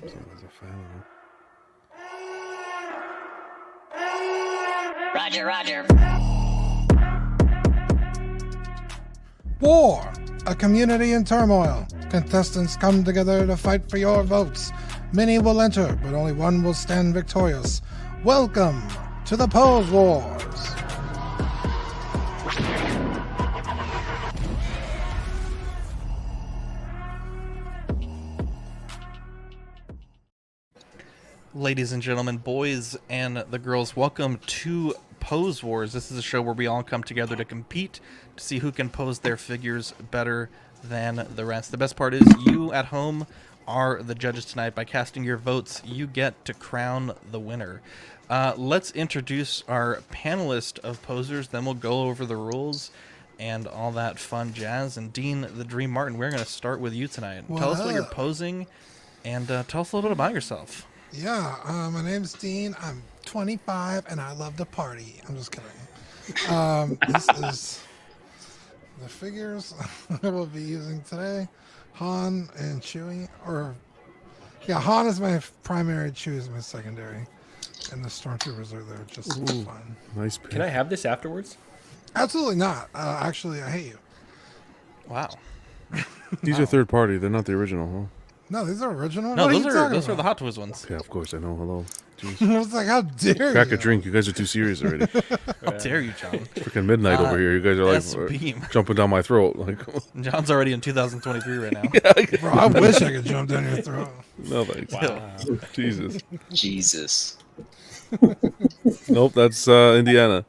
Someone's a fan Roger, Roger. War, a community in turmoil. Contestants come together to fight for your votes. Many will enter, but only one will stand victorious. Welcome to the Pose Wars. Ladies and gentlemen, boys and the girls, welcome to Pose Wars. This is a show where we all come together to compete to see who can pose their figures better than the rest. The best part is you at home are the judges tonight. By casting your votes, you get to crown the winner. Let's introduce our panelist of posers, then we'll go over the rules and all that fun jazz. And Dean the Dream Martin, we're going to start with you tonight. Tell us what you're posing and tell us a little bit about yourself. Yeah, my name's Dean. I'm 25 and I love to party. I'm just kidding. This is the figures I will be using today. Han and Chewie, Han is my primary, Chewie is my secondary, and the Stormtroopers are there just for fun. Nice pick. Can I have this afterwards? Absolutely not. Actually, I hate you. Wow. These are third party. They're not the original, huh? No, these are original. No, What those you are talking those are the about? Hot Toys ones. Yeah, of course. I know. Hello. Jeez. I was like, how dare Crack you? a drink. You guys are too serious already. How dare you, John? Freaking midnight over here. You guys are like S-beam. jumping down my throat. Like, John's already in 2023 right now. Bro, I wish I could jump down your throat. no thanks. Jesus. Jesus. Nope. That's Indiana.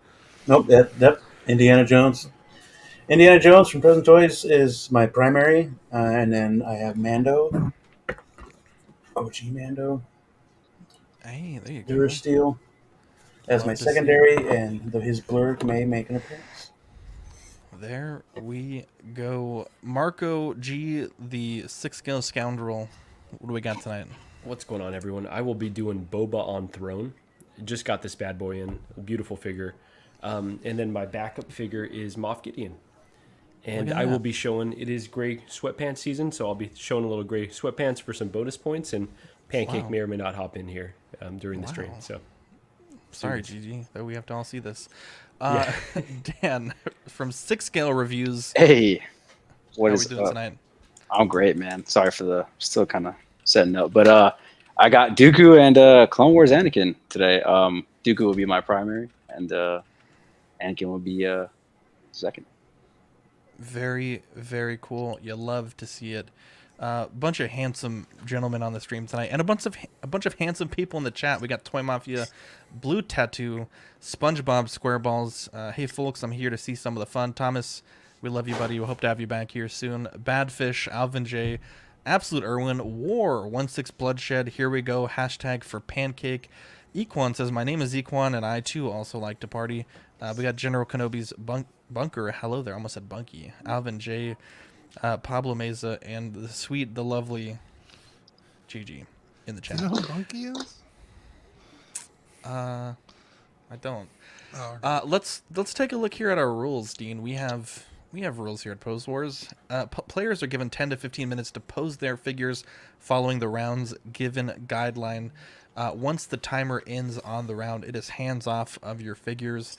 Nope, yep. Indiana Jones. Indiana Jones from Present Toys is my primary, and then I have Mando, OG Mando, Hey, there you go. Durasteel as Love my to see secondary, and his blurb may make an appearance. There we go. Marco G, the 6-scale scoundrel. What do we got tonight? What's going on, everyone? I will be doing Boba on Throne. Just got this bad boy in. A beautiful figure. And then my backup figure is Moff Gideon. And Look at I will that. be showing, it is gray sweatpants season, so I'll be showing a little gray sweatpants for some bonus points, and Pancake Wow. may or may not hop in here during the Wow. stream. So Sorry, Gigi, that we have to all see this. Dan, from 6-scale reviews, Hey, what how are is we doing up? tonight? I'm great, man. Sorry for the still kind of setting up, but I got Dooku and Clone Wars Anakin today. Dooku will be my primary, and Anakin will be second. Very, very cool. You love to see it. Bunch of handsome gentlemen on the stream tonight, and a bunch of handsome people in the chat. We got Toy Mafia, Blue Tattoo, SpongeBob SquareBalls. Hey folks, I'm here to see some of the fun. Thomas, we love you, buddy. We hope to have you back here soon. Badfish, Alvin J, Absolute Irwin, War 16 Bloodshed. Here we go. Hashtag for Pancake. Equan says, my name is Equan, and I too also like to party. We got General Kenobi's bunker. Hello there. Almost said Bunky. Alvin J, Pablo Meza, and the sweet, the lovely Gigi in the chat. You know who Bunky is? I don't. Oh, okay. Let's take a look here at our rules, Dean. We have rules here at Pose Wars. Players are given 10 to 15 minutes to pose their figures following the round's given guideline. Once the timer ends on the round, it is hands off of your figures.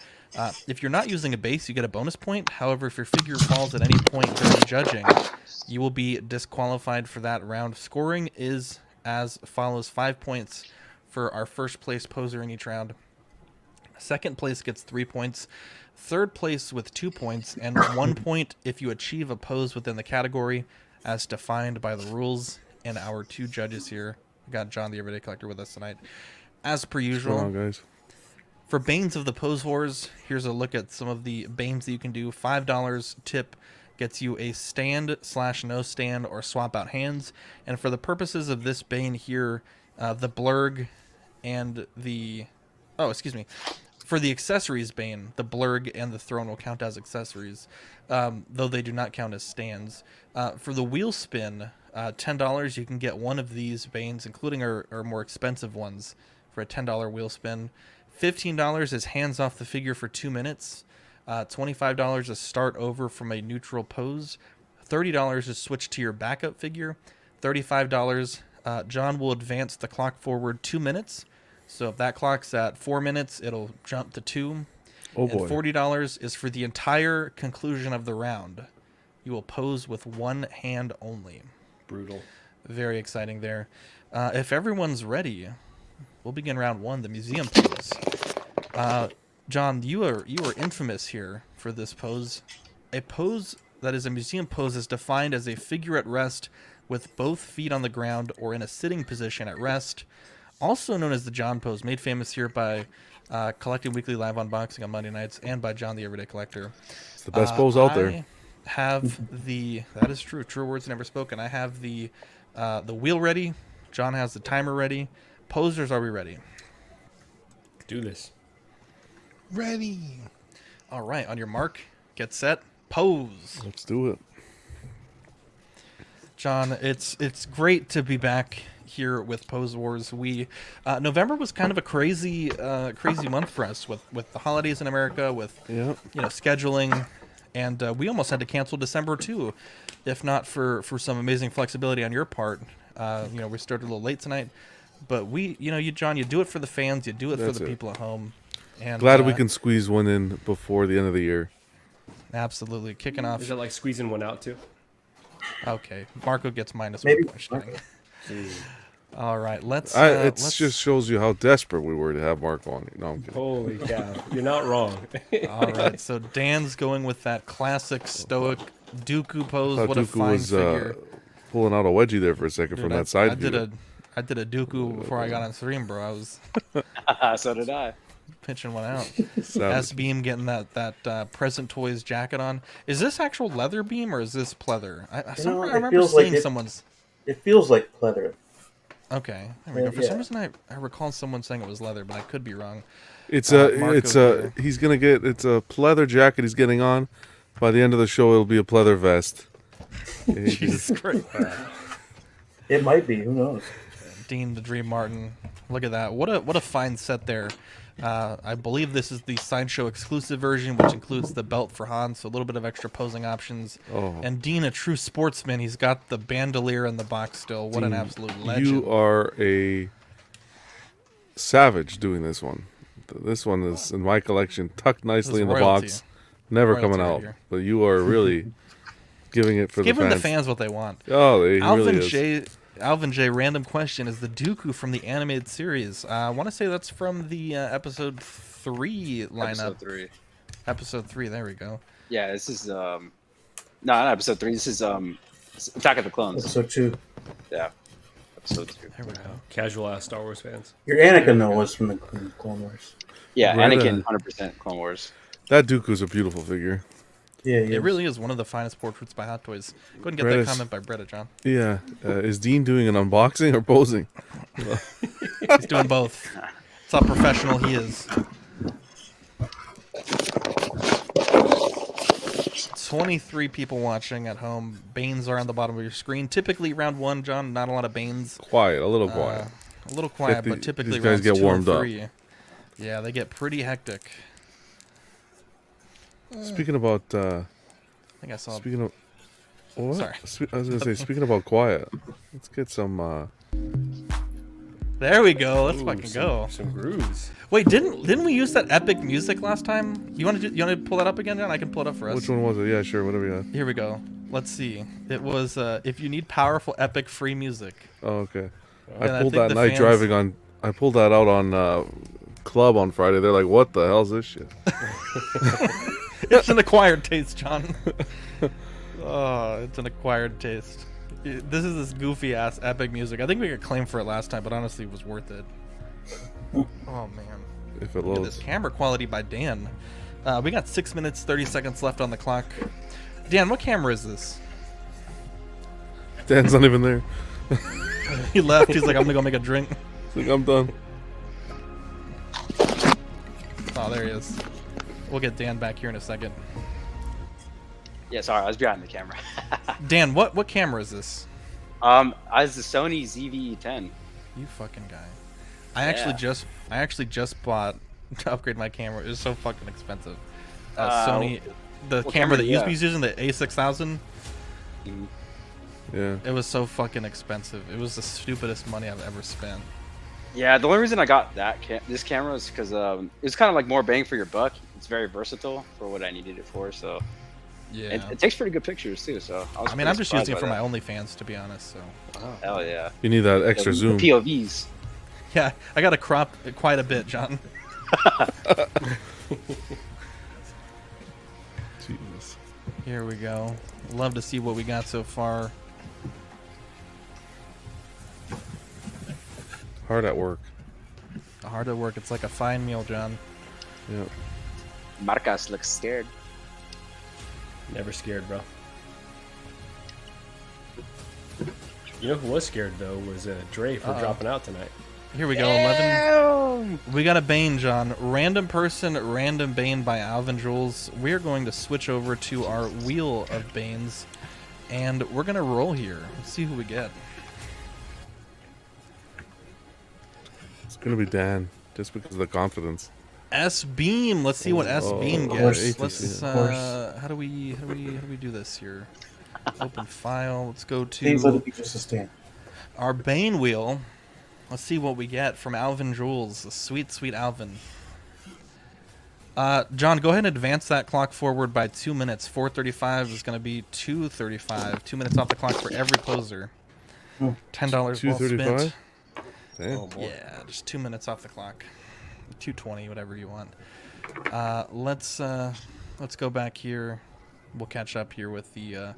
If you're not using a base, you get a bonus point. However, if your figure falls at any point during judging, you will be disqualified for that round. Scoring is as follows: 5 points for our first place poser in each round. Second place gets 3 points. Third place with 2 points, and 1 point if you achieve a pose within the category as defined by the rules. And our two judges here, we got John the Everyday Collector with us tonight. As per usual, Come on, guys. for Banes of the Pose Wars, here's a look at some of the Banes that you can do. $5 tip gets you a stand/no stand or swap out hands. And for the purposes of this Bane here, the Blurg and the... Oh, excuse me. For the accessories Bane, the Blurg and the Throne will count as accessories, though they do not count as stands. For the wheel spin, $10, you can get one of these Banes, including our more expensive ones, for a $10 wheel spin. $15 is hands off the figure for 2 minutes. $25 is start over from a neutral pose. $30 is switch to your backup figure. $35 John will advance the clock forward 2 minutes. So if that clock's at 4 minutes, it'll jump to 2. Oh And boy. $40 is for the entire conclusion of the round. You will pose with one hand only. Brutal. Very exciting there. If everyone's ready, we'll begin round 1, the museum pose. John, you are infamous here for this pose. A pose that is a museum pose is defined as a figure at rest with both feet on the ground or in a sitting position at rest, also known as the John pose, made famous here by Collecting Weekly Live Unboxing on Monday nights and by John the Everyday Collector. It's the best pose out there. I have the, that is true, true words never spoken. I have the wheel ready. John has the timer ready. Posers, are we ready? Do this. Ready. All right, on your mark, get set, pose. Let's do it. John, it's great to be back here with Pose Wars. We November was kind of a crazy month for us with the holidays in America, with Yeah. scheduling, and we almost had to cancel December too, if not for some amazing flexibility on your part. We started a little late tonight, but John, you do it for the fans, you do it for That's the it. people at home. And Glad we can squeeze one in before the end of the year. absolutely kicking off. Is that like squeezing one out too? Okay, Marco gets minus Maybe. 1 point. All right, let's. It let's just shows you how desperate we were to have Marco on. No, I'm kidding. Holy cow! You're not wrong. All right, so Dan's going with that classic stoic Dooku pose. Thought What a Dooku fine was figure. pulling out a wedgie there for a second from Dude, that side I view. did a Dooku before I got on stream, bro. I was So did I. pitching one out. Savage. S Beam getting that Present Toys jacket on. Is this actual leather Beam or is this pleather? I it remember feels like seeing it- someone's. It feels like pleather. Okay, there we go. For Yeah. some reason, I recall someone saying it was leather, but I could be wrong. It's Marco it's here. he's gonna get, it's a pleather jacket he's getting on. By the end of the show, it'll be a pleather vest. Jesus Christ. It might be. Who knows? Dean the Dream Martin. Look at that. What a fine set there. I believe this is the Sideshow exclusive version, which includes the belt for Han, so a little bit of extra posing options. Oh. And Dean, a true sportsman, he's got the bandolier in the box still. What an absolute legend. You are a savage doing this one. This one is in my collection, tucked nicely This in the royalty. box, never Royalty coming right out. here. But you are really giving it for Giving the the fans. fans what they want. Oh, he really is. Alvin J. Random question is the Dooku from the animated series. I want to say that's from the episode 3 lineup. Episode 3. Episode 3. There we go. Yeah, this is no, not episode 3. This is Attack of the Clones. Episode 2. Yeah, episode 2. There we go. Casual ass Star Wars fans. Your Anakin though was from the Clone Wars. Yeah, Right Anakin, on. 100% Clone Wars. That Dooku's a beautiful figure. Yeah, It really is one of the finest portraits by Hot Toys. Go ahead and get Brett that is- comment by Bretta, John. Yeah. Is Dean doing an unboxing or posing? He's doing both. That's how professional he is. 23 people watching at home. Banes are on the bottom of your screen. Typically round 1, John, not a lot of Banes. Quiet, a little quiet. A little quiet, Get the- but typically these guys rounds get 2 and warmed up. 3. Yeah, they get pretty hectic. Speaking about, I think I saw. speaking of, what? Sorry. I was gonna say, speaking about quiet, let's get some. There we go. Let's Ooh, fucking some- go. Some grooves. Wait, didn't we use that epic music last time? You want to pull that up again, John? I can pull it up for us. Which one was it? Yeah, sure, whatever you got. Here we go. Let's see. It was if you need powerful, epic, free music. Oh, okay. And I I pulled think that the night fans- driving on. I pulled that out on Club on Friday. They're like, "What the hell's this shit?" It's an acquired taste, John. Oh, it's an acquired taste. This is this goofy ass epic music. I think we got claim for it last time, but honestly, it was worth it. Oh man, If it look at this loads. camera quality by Dan. We got 6 minutes 30 seconds left on the clock. Dan, what camera is this? Dan's not even there. He left. He's like, I'm gonna go make a drink. He's like, I'm done. Oh, there he is. We'll get Dan back here in a second. Yeah, sorry, I was behind the camera. Dan, what camera is this? I was the Sony ZV-10. You fucking guy. I actually just bought to upgrade my camera. It was so fucking expensive. Sony, the what camera camera that do you used using the A6000. Mhm. Yeah. It was so fucking expensive. It was the stupidest money I've ever spent. Yeah, the only reason I got this camera is because it's kind of like more bang for your buck. It's very versatile for what I needed it for. So Yeah. it takes pretty good pictures too. So I mean, I'm just using it for my OnlyFans, to be honest. So Hell yeah. You need that extra The zoom. POVs. yeah, I got to crop quite a bit, John. Jesus. Here we go. Love to see what we got so far. Hard at work. Hard at work. It's like a fine meal, John. Yeah. Marcas looks scared. Never scared, bro. You know who was scared though was Dre for dropping out tonight. Here we go. 11. We got a Bane, John. Random person, random Bane by Alvin Jules. We're going to switch over to our wheel of Banes, and we're going to roll here. Let's see who we get. It's gonna be Dan, just because of the confidence. S Beam. Let's see what S Beam Oh, gets. of Let's. course. How do we do this here? Open file. Let's go Please let it to be just a stand. our Bane wheel. Let's see what we get from Alvin Jules. The sweet, sweet Alvin. John, go ahead and advance that clock forward by 2 minutes. 4:35 is going to be 2:35. 2 minutes off the clock for every poser. $10 well 2:35. spent. Damn. Oh boy. Yeah, just 2 minutes off the clock. 2:20, whatever you want. Let's go back here. We'll catch up here with the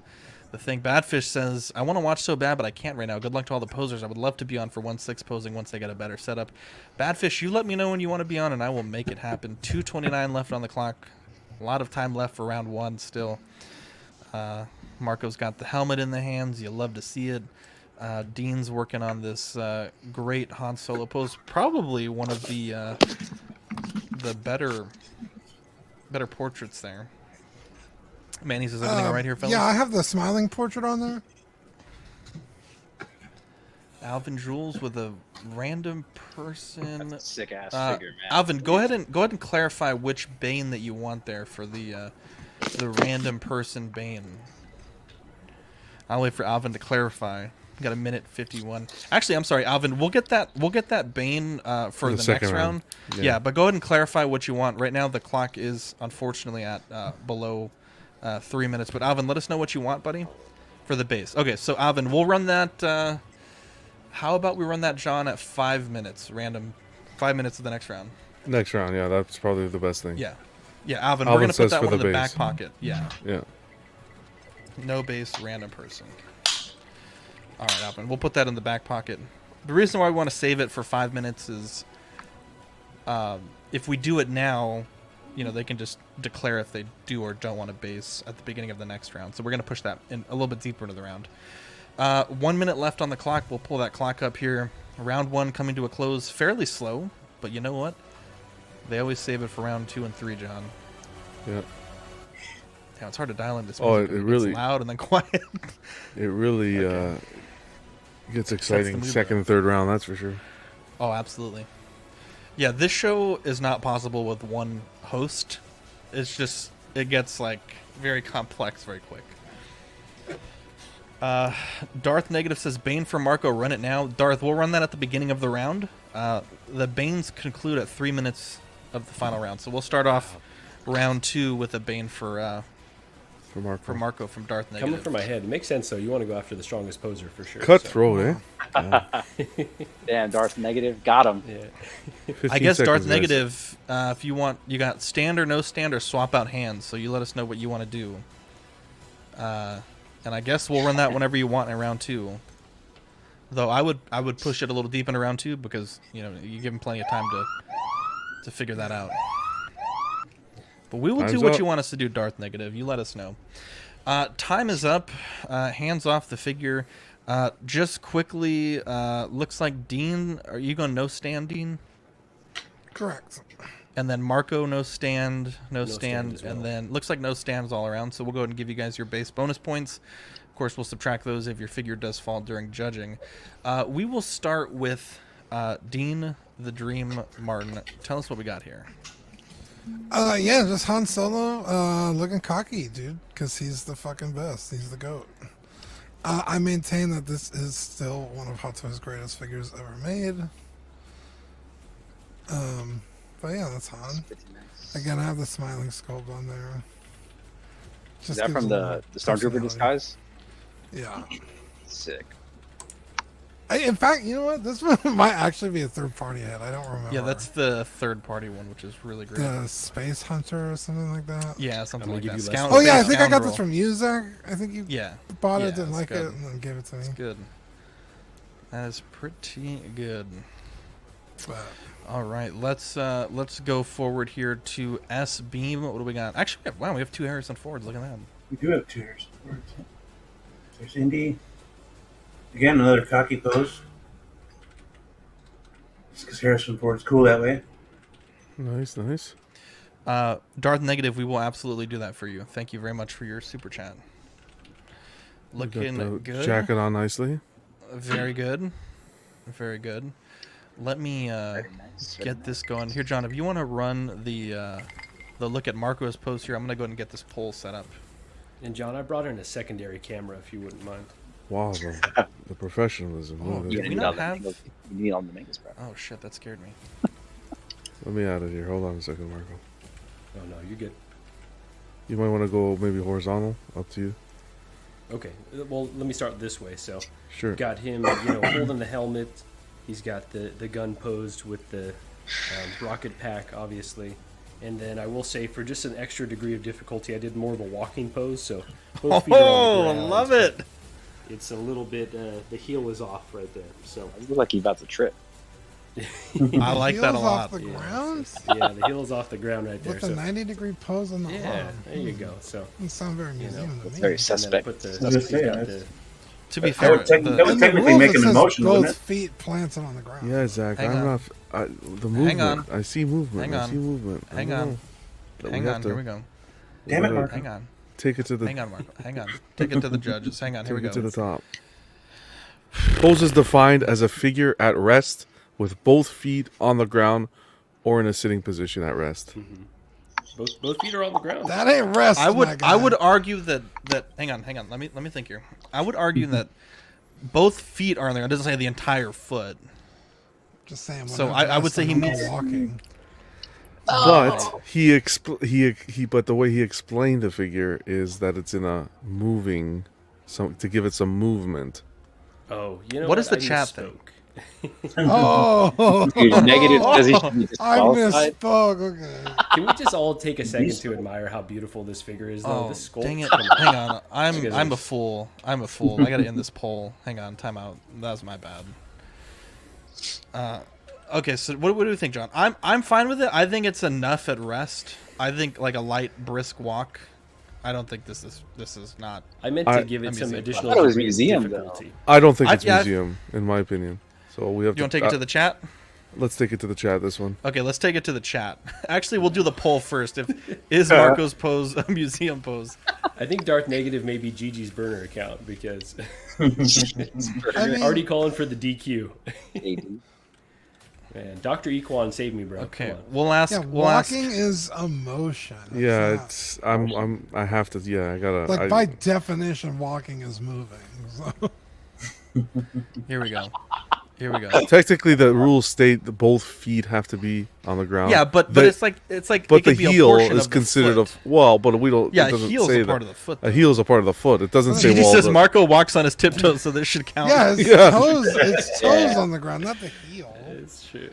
thing. Badfish says, I want to watch so bad, but I can't right now. Good luck to all the posers. I would love to be on for 1/6 posing once they get a better setup. Badfish, you let me know when you want to be on, and I will make it happen. 2:29 left on the clock. A lot of time left for round one still. Marco's got the helmet in the hands. You love to see it. Dean's working on this great Han Solo pose. Probably one of the better portraits there. Manny says everything all right here, fellas? Yeah, I have the smiling portrait on there. Alvin Jules with a random person. Sick ass figure, man. Alvin, go ahead and clarify which Bane that you want there for the random person Bane. I'll wait for Alvin to clarify. Got a minute 51. Actually, I'm sorry, Alvin. We'll get that Bane for the next second round. round. Yeah, but go ahead and clarify what you want. Right now, the clock is unfortunately at below 3 minutes. But Alvin, let us know what you want, buddy, for the base. Okay, so Alvin, we'll run that. How about we run that, John, at 5 minutes, random, 5 minutes of the next round. Next round, yeah, that's probably the best thing. Yeah, Alvin, we're Alvin gonna put says that for one in the the base. back pocket. Yeah, Yeah. no base, random person. All right, Alvin, we'll put that in the back pocket. The reason why we want to save it for 5 minutes is, if we do it now, they can just declare if they do or don't want a base at the beginning of the next round. So we're gonna push that in a little bit deeper into the round. 1 minute left on the clock. We'll pull that clock up here. Round one coming to a close, fairly slow, but you know what? They always save it for round 2 and 3, John. Yeah. Yeah, it's hard to dial in this. Oh, music. it It's really- loud and then quiet. It really gets exciting mood, second and third round, that's for sure. Oh, absolutely. Yeah, this show is not possible with one host. It's just, it gets very complex very quick. Darth Negative says, Bane for Marco, run it now. Darth, we'll run that at the beginning of the round. The Banes conclude at 3 minutes of the final round. So we'll start off round 2 with a Bane for Marco from Darth Negative. Coming from my head, it makes sense though. You want to go after the strongest poser for sure. Cutthroat, eh? Damn, Darth Negative. Got him. Yeah. 15 I guess Darth seconds, guys. Negative, if you want, you got stand or no stand or swap out hands. So you let us know what you want to do. And I guess we'll run that whenever you want in round 2. Though I would push it a little deep into round 2 because you give him plenty of time to figure that out. But we will do Time's what up. you want us to do, Darth Negative. You let us know. Time is up. Hands off the figure. Just quickly, looks like Dean. Are you going no stand, Dean? Correct. And then Marco, no stand, no stand stand, as well. and then looks like no stands all around. So we'll go ahead and give you guys your base bonus points. Of course, we'll subtract those if your figure does fall during judging. We will start with Dean the Dream Martin. Tell us what we got here. Yeah, just Han Solo looking cocky, dude, because he's the fucking best. He's the GOAT. I maintain that this is still one of Hot Toys' greatest figures ever made. But yeah, that's Han. Pretty nice. Again, I have the smiling sculpt on there. Is Just that gives from a the little Stormtrooper personality. disguise? Yeah. Sick. In fact, you know what? This one might actually be a third-party head. I don't remember. Yeah, that's the third-party one, which is really great. the Space Hunter or something like that. Yeah, something I'm like gonna that. give you less Oh yeah, I Space think I got this Scoundrel. from you, Zach. I think you Yeah, bought Yeah, it, didn't it's like good. it, and then gave it to me. it's good. That is pretty good. But All right, let's go forward here to S Beam. What do we got? Actually, we have 2 Harrison Fords. Look at that. We do have 2 Harrison Fords. There's Indy. Again, another cocky pose. Just because Harrison Ford's cool that way. Nice, nice. Darth Negative, we will absolutely do that for you. Thank you very much for your super chat. You Looking got the good. jacket on nicely. Very good. Very good. Let me Very nice. very get this going. Here, John, if you want to run the look at Marco's post here, I'm going to go ahead and get this poll set up. And John, I brought in a secondary camera if you wouldn't mind. Wow, the professionalism. Oh, Look at You it. we need not all the have- mangles. You need all the mangles, bro. Oh, shit, that scared me. Let me add it here. Hold on a second, Marco. Oh no, you're good. You might want to go maybe horizontal. Up to you. Okay, well, let me start this way. So, Sure. got him, holding the helmet. He's got the gun posed with the rocket pack, obviously. And then I will say, for just an extra degree of difficulty, I did more of a walking pose. So both feet are on the Oh, ground. love it. It's a little bit. The heel is off right there. So You look like you're about to trip. I like that a Heels lot. off the yeah, ground yeah, the heel is off the ground right there. with a So 90-degree pose on the yeah, arm. there you go. So Doesn't sound very museum to It's me. very and then I suspect. put the, I was gonna he's say, got that's- the- To be That fair, would technically- that would In the technically rules, make it an says emotion, wouldn't both it? feet planted on the ground. Yeah, Zach. Hang I'm on. not. The movement. on. I see movement. Hang I on. see movement. I Hang don't on. know. But hang have on, to- here we go. Damn it, gotta Marco. Hang on. Take it to the. Hang on, Marco. Hang on. Take it to the judges. Hang on, here we Take go. it to the top. Pose is defined as a figure at rest with both feet on the ground or in a sitting position at rest. both feet are on the ground. That ain't rest. I would my guy. argue that hang on. Let me think here. I would argue that both feet are on there. It doesn't say the entire foot. Just saying. So when I would say he dressed, means- I'm walking. But he but the way he explained the figure is that it's in a moving, to give it some movement. Oh, you know What does the I chat think? misspoke. Oh, Dude, negative says he should be I disqualified. misspoke. Okay. Can we just all take a second to admire how beautiful this figure is, though? Oh, The sculpt. dang it! Come on. Hang on. I'm guys a are- fool. I'm a fool. I gotta end this poll. Hang on. Time out. That was my bad. Okay. So what do you think, John? I'm fine with it. I think it's enough at rest. I think like a light, brisk walk. I don't think this is not. I meant I- to give it I'm some using- additional I thought it was degree of museum, though. difficulty. I don't think it's yeah, museum, in my opinion. So we have You want to take it to the chat? Let's take it to the chat. This one. Okay, let's take it to the chat. Actually, we'll do the poll first. Is Marco's pose a museum pose? I think Darth Negative may be Gigi's burner account because I mean, already calling for the DQ. Hey, dude. Man, Dr. Equan saved me, bro. Okay, Come on. we'll ask. yeah, we'll ask. walking is emotion. Yeah, not- it's. I have to. Yeah, I gotta. like I, by definition, walking is moving. So. Here we go. Here we go. Technically, the rules state that both feet have to be on the ground. Yeah, but The- it's like but it the could be a heel portion is of the considered foot. but we don't. Yeah, it doesn't heel's say a that. part of the foot. A heel is a part of the foot. It doesn't say. Gigi well, says the- Marco walks on his tiptoes, so this should count. Yeah, it's Yeah. toes. It's toes on the ground, not the heel. It's true.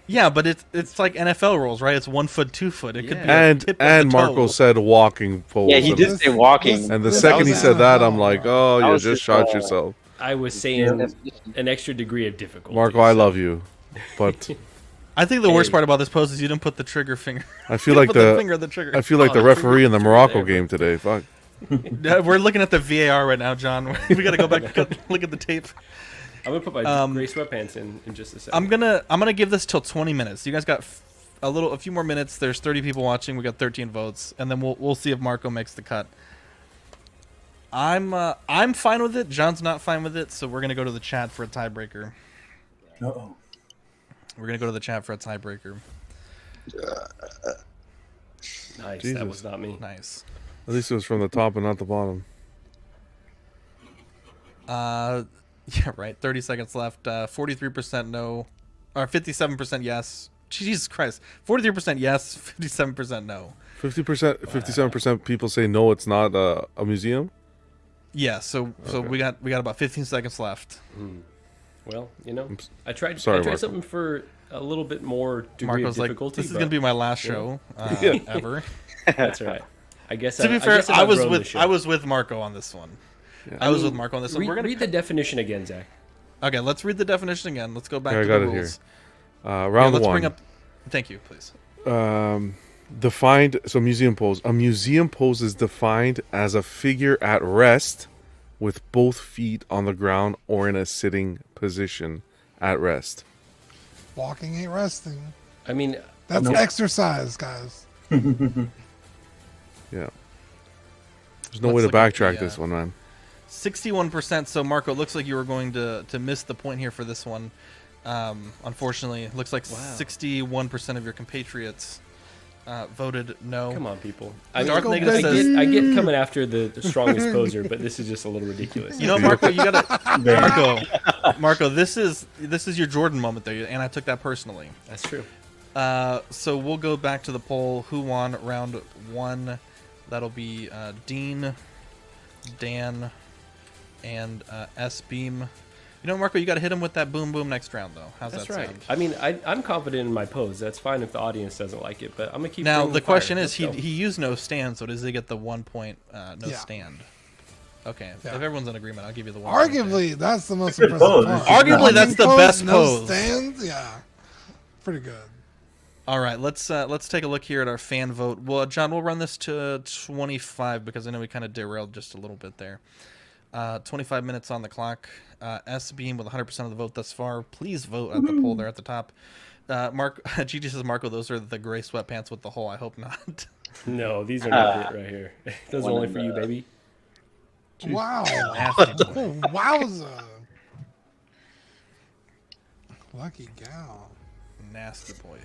Yeah, but it's like NFL rules, right? It's 1 foot, 2 foot. It could be Yeah. a and tip of and the toe. Marco said walking pose. Yeah, he and- did say walking. And the This second he was said that, I'm NFL, like, bro. oh, That you was just just, shot uh, yourself. I was saying an extra degree of difficulty. Marco, I love you, but I think the worst Hey. part about this pose is you didn't put the trigger finger. I feel You like put the the finger on the trigger. I feel like Oh, the the referee in the trigger Morocco there, game today. Fuck. Yeah, we're looking at the VAR right now, John. We got to go back and look at the tape. I'm gonna put my gray sweatpants in just a second. I'm gonna give this till 20 minutes. You guys got a few more minutes. There's 30 people watching. We got 13 votes, and then we'll see if Marco makes the cut. I'm fine with it. John's not fine with it, so we're gonna go to the chat for a tiebreaker. Uh-oh. We're gonna go to the chat for a tiebreaker. Nice. Jesus. That was not me. Nice. At least it was from the top and not the bottom. Yeah, right. 30 seconds left. 43% no, or 57% yes. Jesus Christ. 43% yes, 57% no. 50%, 57% people say no, it's not a museum. Yeah, so we got about 15 seconds left. Well, you know, I tried Marco. something for a little bit more degree Marco's of like, difficulty. this is but gonna be my last show ever. That's right. I guess. To be fair, I was with Marco on this one. I was with Marco on this one. We're gonna read the definition again, Zach. Okay, let's read the definition again. Let's go back Here, to I the got it rules. here. Round let's one. bring up. Thank you, please. Defined. So museum pose. A museum pose is defined as a figure at rest, with both feet on the ground or in a sitting position at rest. Walking ain't resting. I mean, That's exercise, guys. Yeah. There's no Let's way to look at backtrack the, this one, man. 61%. So Marco, it looks like you were going to miss the point here for this one. Unfortunately, it looks like 61% of your compatriots voted no. come on, people. Darth go, Negative baby. says, I get coming after the strongest poser, but this is just a little ridiculous. you know, Marco, you gotta, Marco, this is your Jordan moment there, and I took that personally. That's true. So we'll go back to the poll. Who won round one? That'll be Dean, Dan, and S Beam. You know, Marco, you got to hit him with that boom boom next round, though. How's That's that right. sound? I mean, I'm confident in my pose. That's fine if the audience doesn't like it, but I'm gonna keep. Now bringing the fire. question is, Let's he go. used no stand, so does he get the 1 point no Yeah. stand? Okay, Yeah. if everyone's in agreement, I'll give you the 1 point. Arguably, that's the most Good impressive pose. part. Arguably, Walking that's the best no pose. stands, yeah. Pretty good. All right, let's take a look here at our fan vote. Well, John, we'll run this to 25 because I know we kind of derailed just a little bit there. 25 minutes on the clock. S Beam with 100% of the vote thus far. Please vote at the poll there at the top. Gigi says, Marco, those are the gray sweatpants with the hole. I hope not. No, these are not it right here. Those are only for you, baby. Wow. Nasty. Oh, wowza. Lucky gal. Nasty boy.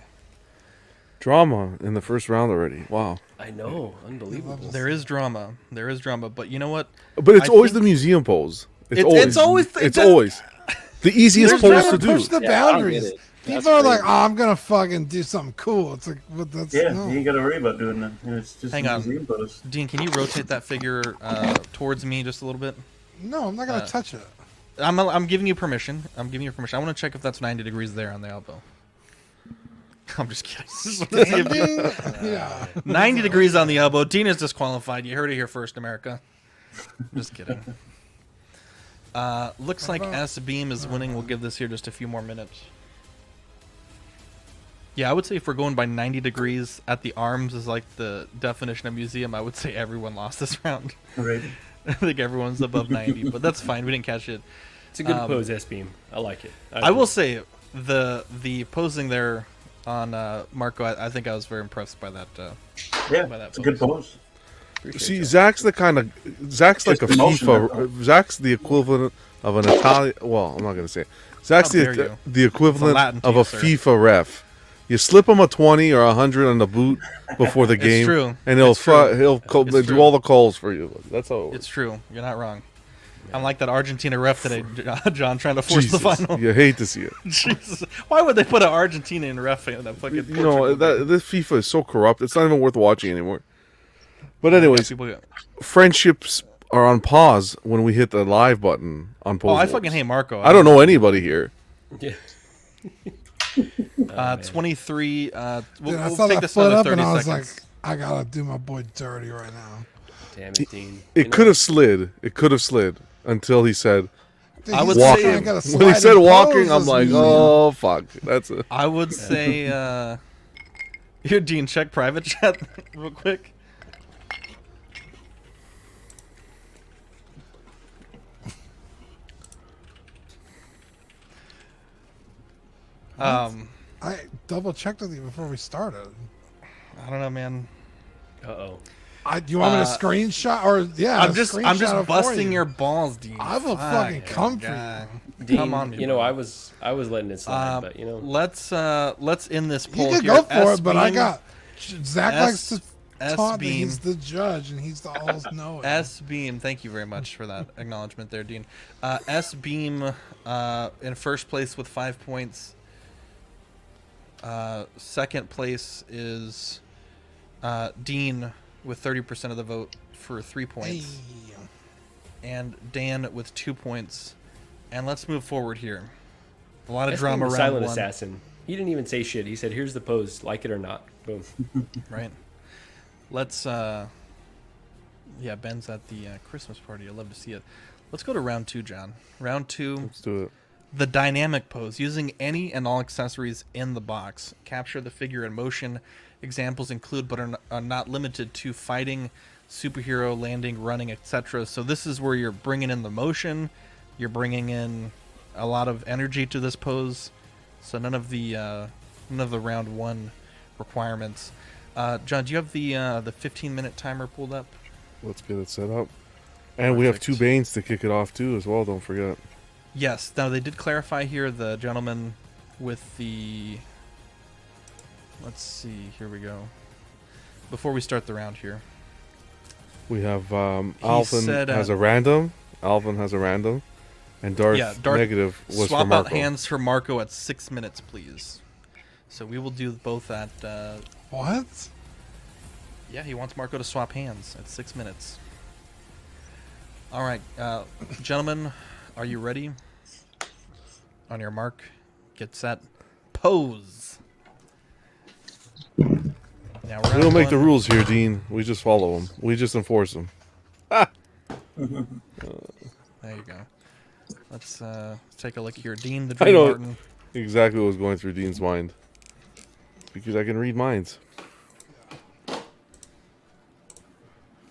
Drama in the first round already. Wow. I know, unbelievable. There is drama. There is drama, but you know what? But it's I always think- the museum pose. It's always the easiest They're pose trying to to do. push the Yeah, I don't boundaries. get it. People That's are like, crazy. "Oh, I'm gonna fucking do something cool." It's like, but that's Yeah, no. you ain't got to worry about doing that. It's just Hang a on. museum pose. Dean, can you rotate that figure towards me just a little bit? No, I'm not gonna touch it. I'm giving you permission. I want to check if that's 90 degrees there on the elbow. I'm just kidding. Standing? Yeah. 90 degrees on the elbow. Dean is disqualified. You heard it here first, America. Just kidding. Looks like S Beam is winning. We'll give this here just a few more minutes. Yeah, I would say if we're going by 90 degrees at the arms is like the definition of museum, I would say everyone lost this round. Right. I think everyone's above 90, but that's fine. We didn't catch it. It's a good pose, S Beam. I like it. I will say the posing there on Marco, I think I was very impressed by that. Yeah, By that it's a good pose. See, Zach's like a Just emotion, FIFA. Zach's the equivalent of an Italian. Well, I'm not gonna say it. Zach's How dare you. the equivalent Latin to of you, a sir. FIFA ref. You slip him a 20 or 100 on the boot before the game, true. and he'll It's true. he'll do true. all the calls for you. That's how it works. It's true. You're not wrong. I'm like that Argentina ref today, John, trying to force the Jesus, final. you hate to see it. Jesus, why would they put an Argentinian ref in that fucking? You know this FIFA is so corrupt. It's not even worth watching anymore. But anyways, friendships are on pause when we hit the live button on pause. Oh, I fucking hate Marco. I don't know anybody here. Yeah. 23. Dude, I We'll saw take that this foot another up 30 and I was seconds. like, I gotta do my boy dirty right now. Damn it, Dean. It could have slid. It could have slid until he said Dude, I he's would just say- trying to get a when he said sliding walking, pose I'm this like, museum. oh fuck, that's it. I would say, here, Dean, check private chat real quick. I double checked with you before we started. I don't know, man. Uh-oh. Do you want me to screenshot or yeah? I'm a just screenshot it for busting you. your balls, Dean. I will fucking come for God. Dean, Come on, you know, I was letting it slide, but you know. Let's end this You poll can here. go for it, but I S-Beam, got Zach likes to taught that Beam. he's the judge and he's the all-knowing. S Beam, thank you very much for that acknowledgement there, Dean. S Beam in first place with 5 points. Second place is Dean with 30% of the vote for 3 Hey. points, and Dan with 2 points. And let's move forward here. A lot of That's drama the around silent one, assassin. He didn't even say shit. He said, "Here's the pose. Like it or not." Boom. right? Let's yeah, Ben's at the Christmas party. I'd love to see it. Let's go to round 2, John. Round 2. Let's do it. The dynamic pose, using any and all accessories in the box. Capture the figure in motion. Examples include, but are not limited to, fighting, superhero, landing, running, etc. So this is where you're bringing in the motion. You're bringing in a lot of energy to this pose. So none of the round 1 requirements. John, do you have the 15-minute timer pulled up? Let's get it set up. And we have Perfect. 2 Banes to kick it off too, as well. Don't forget. Yes. Now they did clarify here, the gentleman with the. Let's see. Here we go. Before we start the round here, We have Alvin said, has a random. Alvin has a random, and Darth, Yeah, Darth- negative was swap for out Marco. hands for Marco at 6 minutes, please. So we will do both at. What? Yeah, he wants Marco to swap hands at 6 minutes. All right, gentlemen, are you ready? On your mark, get set, pose. Now We don't make the rules here, Dean. We just follow them. We just enforce them. There you go. Let's take a look here. Dean, the I Dream know Martin. exactly what was going through Dean's mind, because I can read minds.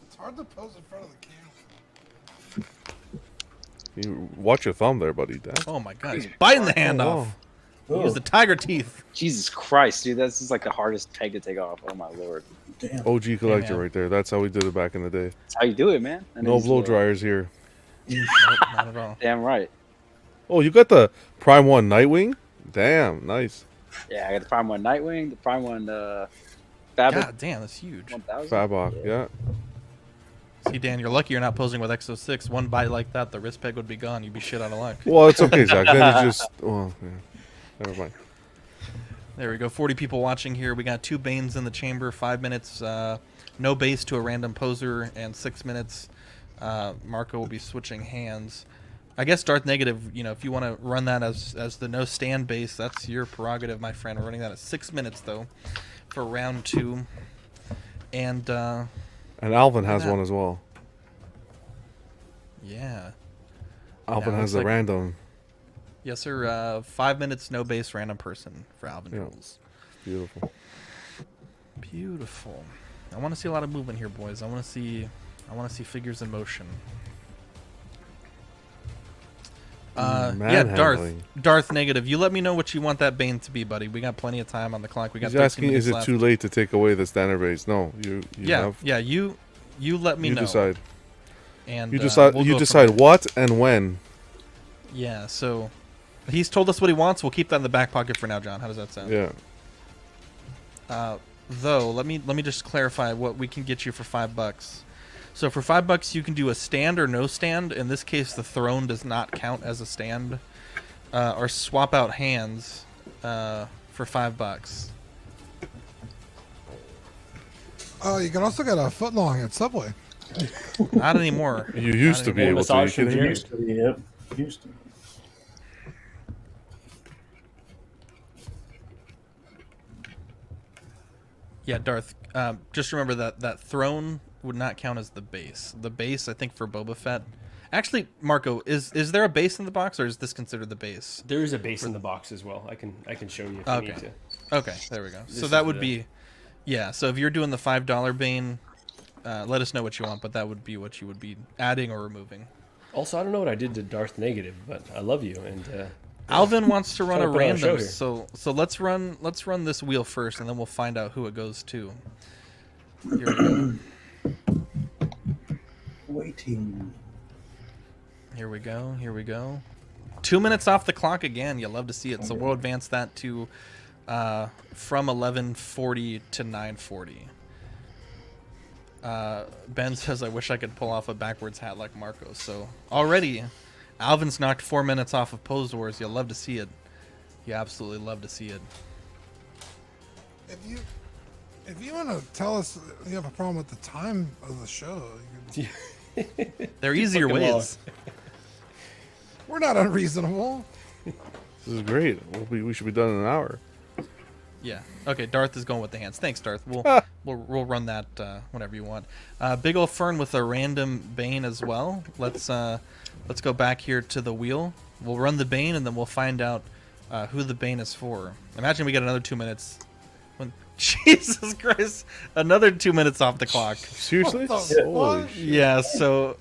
It's hard to pose in front of the camera. You watch your thumb there, buddy. Damn. Oh my God, he's biting the hand Oh, off. Oh, Use the tiger teeth. Jesus Christ, dude, this is like the hardest peg to take off. Oh my lord, damn. OG collector man. right there. That's how we did it back in the day. that's how you do it, man. And No these blow little- dryers here. Nope, not at all. Damn right. Oh, you got the Prime 1 Nightwing? Damn, nice. Yeah, I got the Prime 1 Nightwing, the Prime 1 God Babbitt damn, that's huge. 1000. Fabok, yeah. See, Dan, you're lucky you're not posing with X06. One bite like that, the wrist peg would be gone. You'd be shit out of luck. Well, it's okay, Zach. Then you just. Well, yeah. Never mind. There we go. 40 people watching here. We got 2 Banes in the chamber. 5 minutes. No base to a random poser, and 6 minutes. Marco will be switching hands. I guess Darth Negative. You know, if you want to run that as the no stand base, that's your prerogative, my friend. We're running that at 6 minutes though, for round 2. And And Alvin has that. one as well. yeah, Alvin Yeah, has looks the like- random. yes sir. 5 minutes, no base, random person for Alvin Yeah. rules. Beautiful. Beautiful. I want to see a lot of movement here, boys. I want to see figures in motion. Yeah, Manhandling. Darth Negative. You let me know what you want that Bane to be, buddy. We got plenty of time on the clock. We got He's 13 asking, minutes is it left. too late to take away the standard base? No, you Yeah, have. yeah. You let me You know. decide. And You decide. we'll you go from decide there. what and when. Yeah. So he's told us what he wants. We'll keep that in the back pocket for now, John. How does that sound? Yeah. Though, let me just clarify what we can get you for $5. So for $5, you can do a stand or no stand. In this case, the throne does not count as a stand. Or swap out hands for $5. Oh, you can also get a foot long at Subway. Not anymore. You used to be anymore. able to. You Massage kidding from me? Used to be, yep. Used to. Yeah, Darth. Just remember that throne would not count as the base. The base, I think, for Boba Fett. Actually, Marco, is there a base in the box, or is this considered the base? There is a base in the box as well. I can show you if Okay. you need to. Okay, there we go. This So is that would the- be, yeah. So if you're doing the $5 Bane, let us know what you want, but that would be what you would be adding or removing. Also, I don't know what I did to Darth Negative, but I love you, and Alvin wants to run a Trying to put on a show random, here. so let's run this wheel first, and then we'll find out who it goes to. Here we go. Waiting. Here we go. Here we go. 2 minutes off the clock again. You love to see it. So we'll advance that to from 11:40 to 9:40. Ben says, I wish I could pull off a backwards hat like Marco. So already, Alvin's knocked 4 minutes off of Pose Wars. You'll love to see it. You absolutely love to see it. If you want to tell us you have a problem with the time of the show, you can, There are easier fucking long. ways. we're not unreasonable. This is great. We should be done in an hour. Yeah. Okay. Darth is going with the hands. Thanks, Darth. We'll run that whenever you want. Big ol' Fern with a random Bane as well. Let's go back here to the wheel. We'll run the Bane and then we'll find out who the Bane is for. Imagine we get another 2 minutes. Jesus Christ! Another 2 minutes off the clock. Seriously? What the Holy fuck? shit. Yeah. So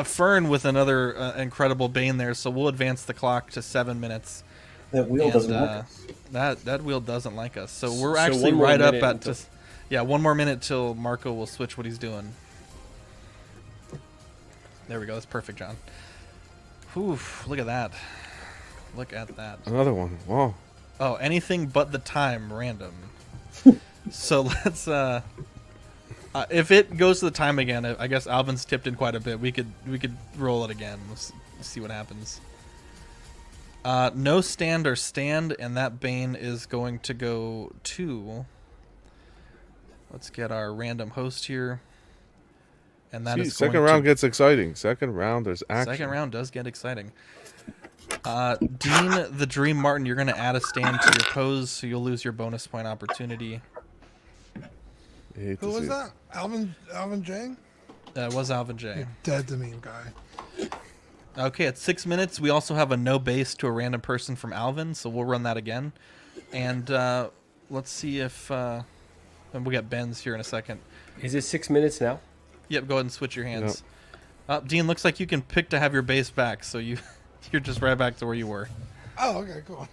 Fern with another incredible Bane there. So we'll advance the clock to 7 minutes. That wheel And, doesn't like us. that wheel doesn't like us. So we're So actually one more right up minute at until- just 1 more minute till Marco will switch what he's doing. There we go. That's perfect, John. Whew, look at that. Look at that. Another one. Wow. Oh, anything but the time random. So let's if it goes to the time again, I guess Alvin's tipped in quite a bit. We could roll it again. Let's see what happens. No stand or stand, and that Bane is going to go to. Let's get our random host here. And that See, is second going round to, gets exciting. Second round, there's action. second round does get exciting. Dean the Dream Martin, you're going to add a stand to your pose, so you'll lose your bonus point opportunity. I hate to Who see was it. that? Alvin Jang? That was Alvin J. You're dead to me, guy. Okay, at 6 minutes, we also have a no base to a random person from Alvin, so we'll run that again. And let's see if... and we'll get Ben's here in a second. Is it 6 minutes now? Yep, go ahead and switch your hands. Dean, looks like you can pick to have your base back, so you're just right back to where you were. Oh, okay, cool.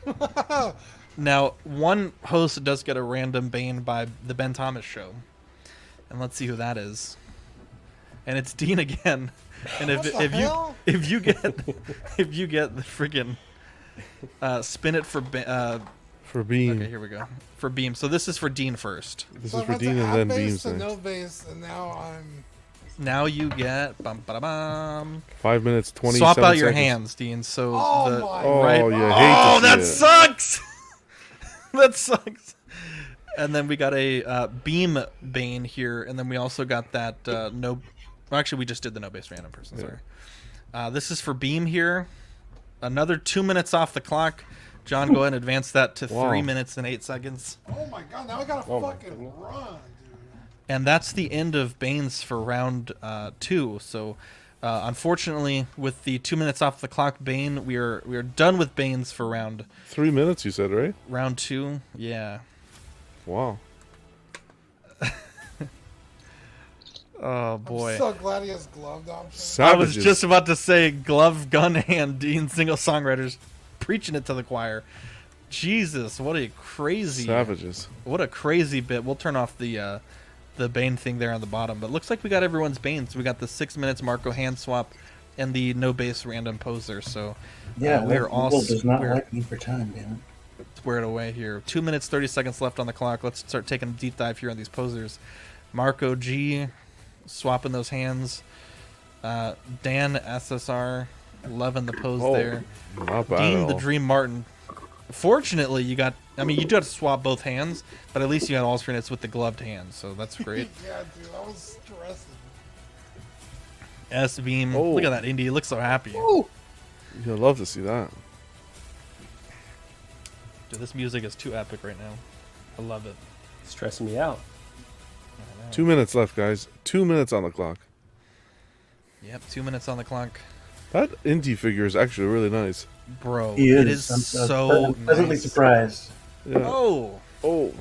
Now, one host does get a random Bane by the Ben Thomas Show. And let's see who that is. And it's Dean again. And What the hell? if you get the friggin' spin it for For Beam. okay, here we go. For Beam. So this is for Dean first. This So is I for went to Dean and add then base Beam's to next. no base, and now I'm. Now you get bum, ba, da, bum. 5 minutes, 27 Swap out your seconds. hands, Dean. So Oh the my Oh, right. you hate Oh, to see that it. sucks. That sucks. And then we got a Beam Bane here, and then we also got that no. Well, actually, we just did the no base random person. Yeah. Sorry. This is for Beam here. Another 2 minutes off the clock. John, go ahead and advance that to Wow. 3 minutes and 8 seconds. Oh my god! Now I gotta Oh my fucking goodness. run, dude. And that's the end of Banes for round 2. So, unfortunately, with the 2 minutes off the clock, Bane, we are done with Banes for round 3 minutes, you said, right? 2. Yeah. Wow. Oh boy. I'm so glad he has gloved options. I was Savages. just about to say glove, gun hand, Dean single songwriters preaching it to the choir. Jesus, what a crazy Savages. What a crazy bit. We'll turn off the Bane thing there on the bottom. But looks like we got everyone's Banes. We got the 6 minutes Marco hand swap and the no base random poser. So Yeah, we're that all wheel does not we're like me for time, damn squared away here. 2 minutes 30 seconds left on the clock. Let's start taking a deep dive here on these posers. Marco G swapping those hands. Dan SSR loving the pose Oh, there. not bad Dean at the all. Dream Martin. Fortunately, you got. I mean, you do have to swap both hands, but at least you had alternates with the gloved hands, so that's great. Yeah, dude, I was stressing. S Beam. Oh. Look at that Indy. He looks so happy. You'll love to see that. Dude, this music is too epic right now. I love it. Stressing me out. 2 minutes left, guys. 2 minutes on the clock. Yep, 2 minutes on the clock. That indie figure is actually really nice. Bro, He it is. is I'm so pleasantly nice. surprised. Yeah. Oh. Oh.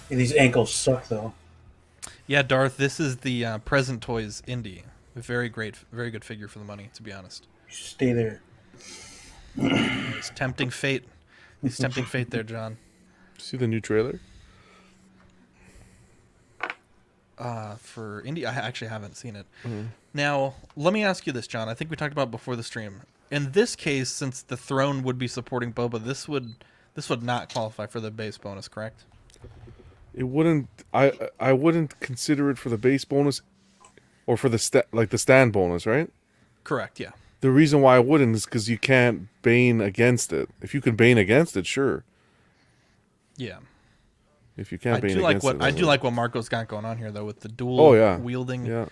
Hey, these ankles suck, though. Yeah, Darth, this is the Present Toys Indie. Very great, very good figure for the money, to be honest. You should stay there. It's tempting fate. It's tempting fate there, John. See the new trailer? For Indie, I actually haven't seen it. Now, let me ask you this, John. I think we talked about it before the stream. In this case, since the throne would be supporting Boba, this would not qualify for the base bonus, correct? It wouldn't. I wouldn't consider it for the base bonus or for the like the stand bonus, right? Correct. Yeah. The reason why I wouldn't is because you can't bane against it. If you can bane against it, sure. Yeah. If you can't I bane do like against what it, I do like what Marco's got going on here though with the dual Oh, yeah. wielding. Yeah,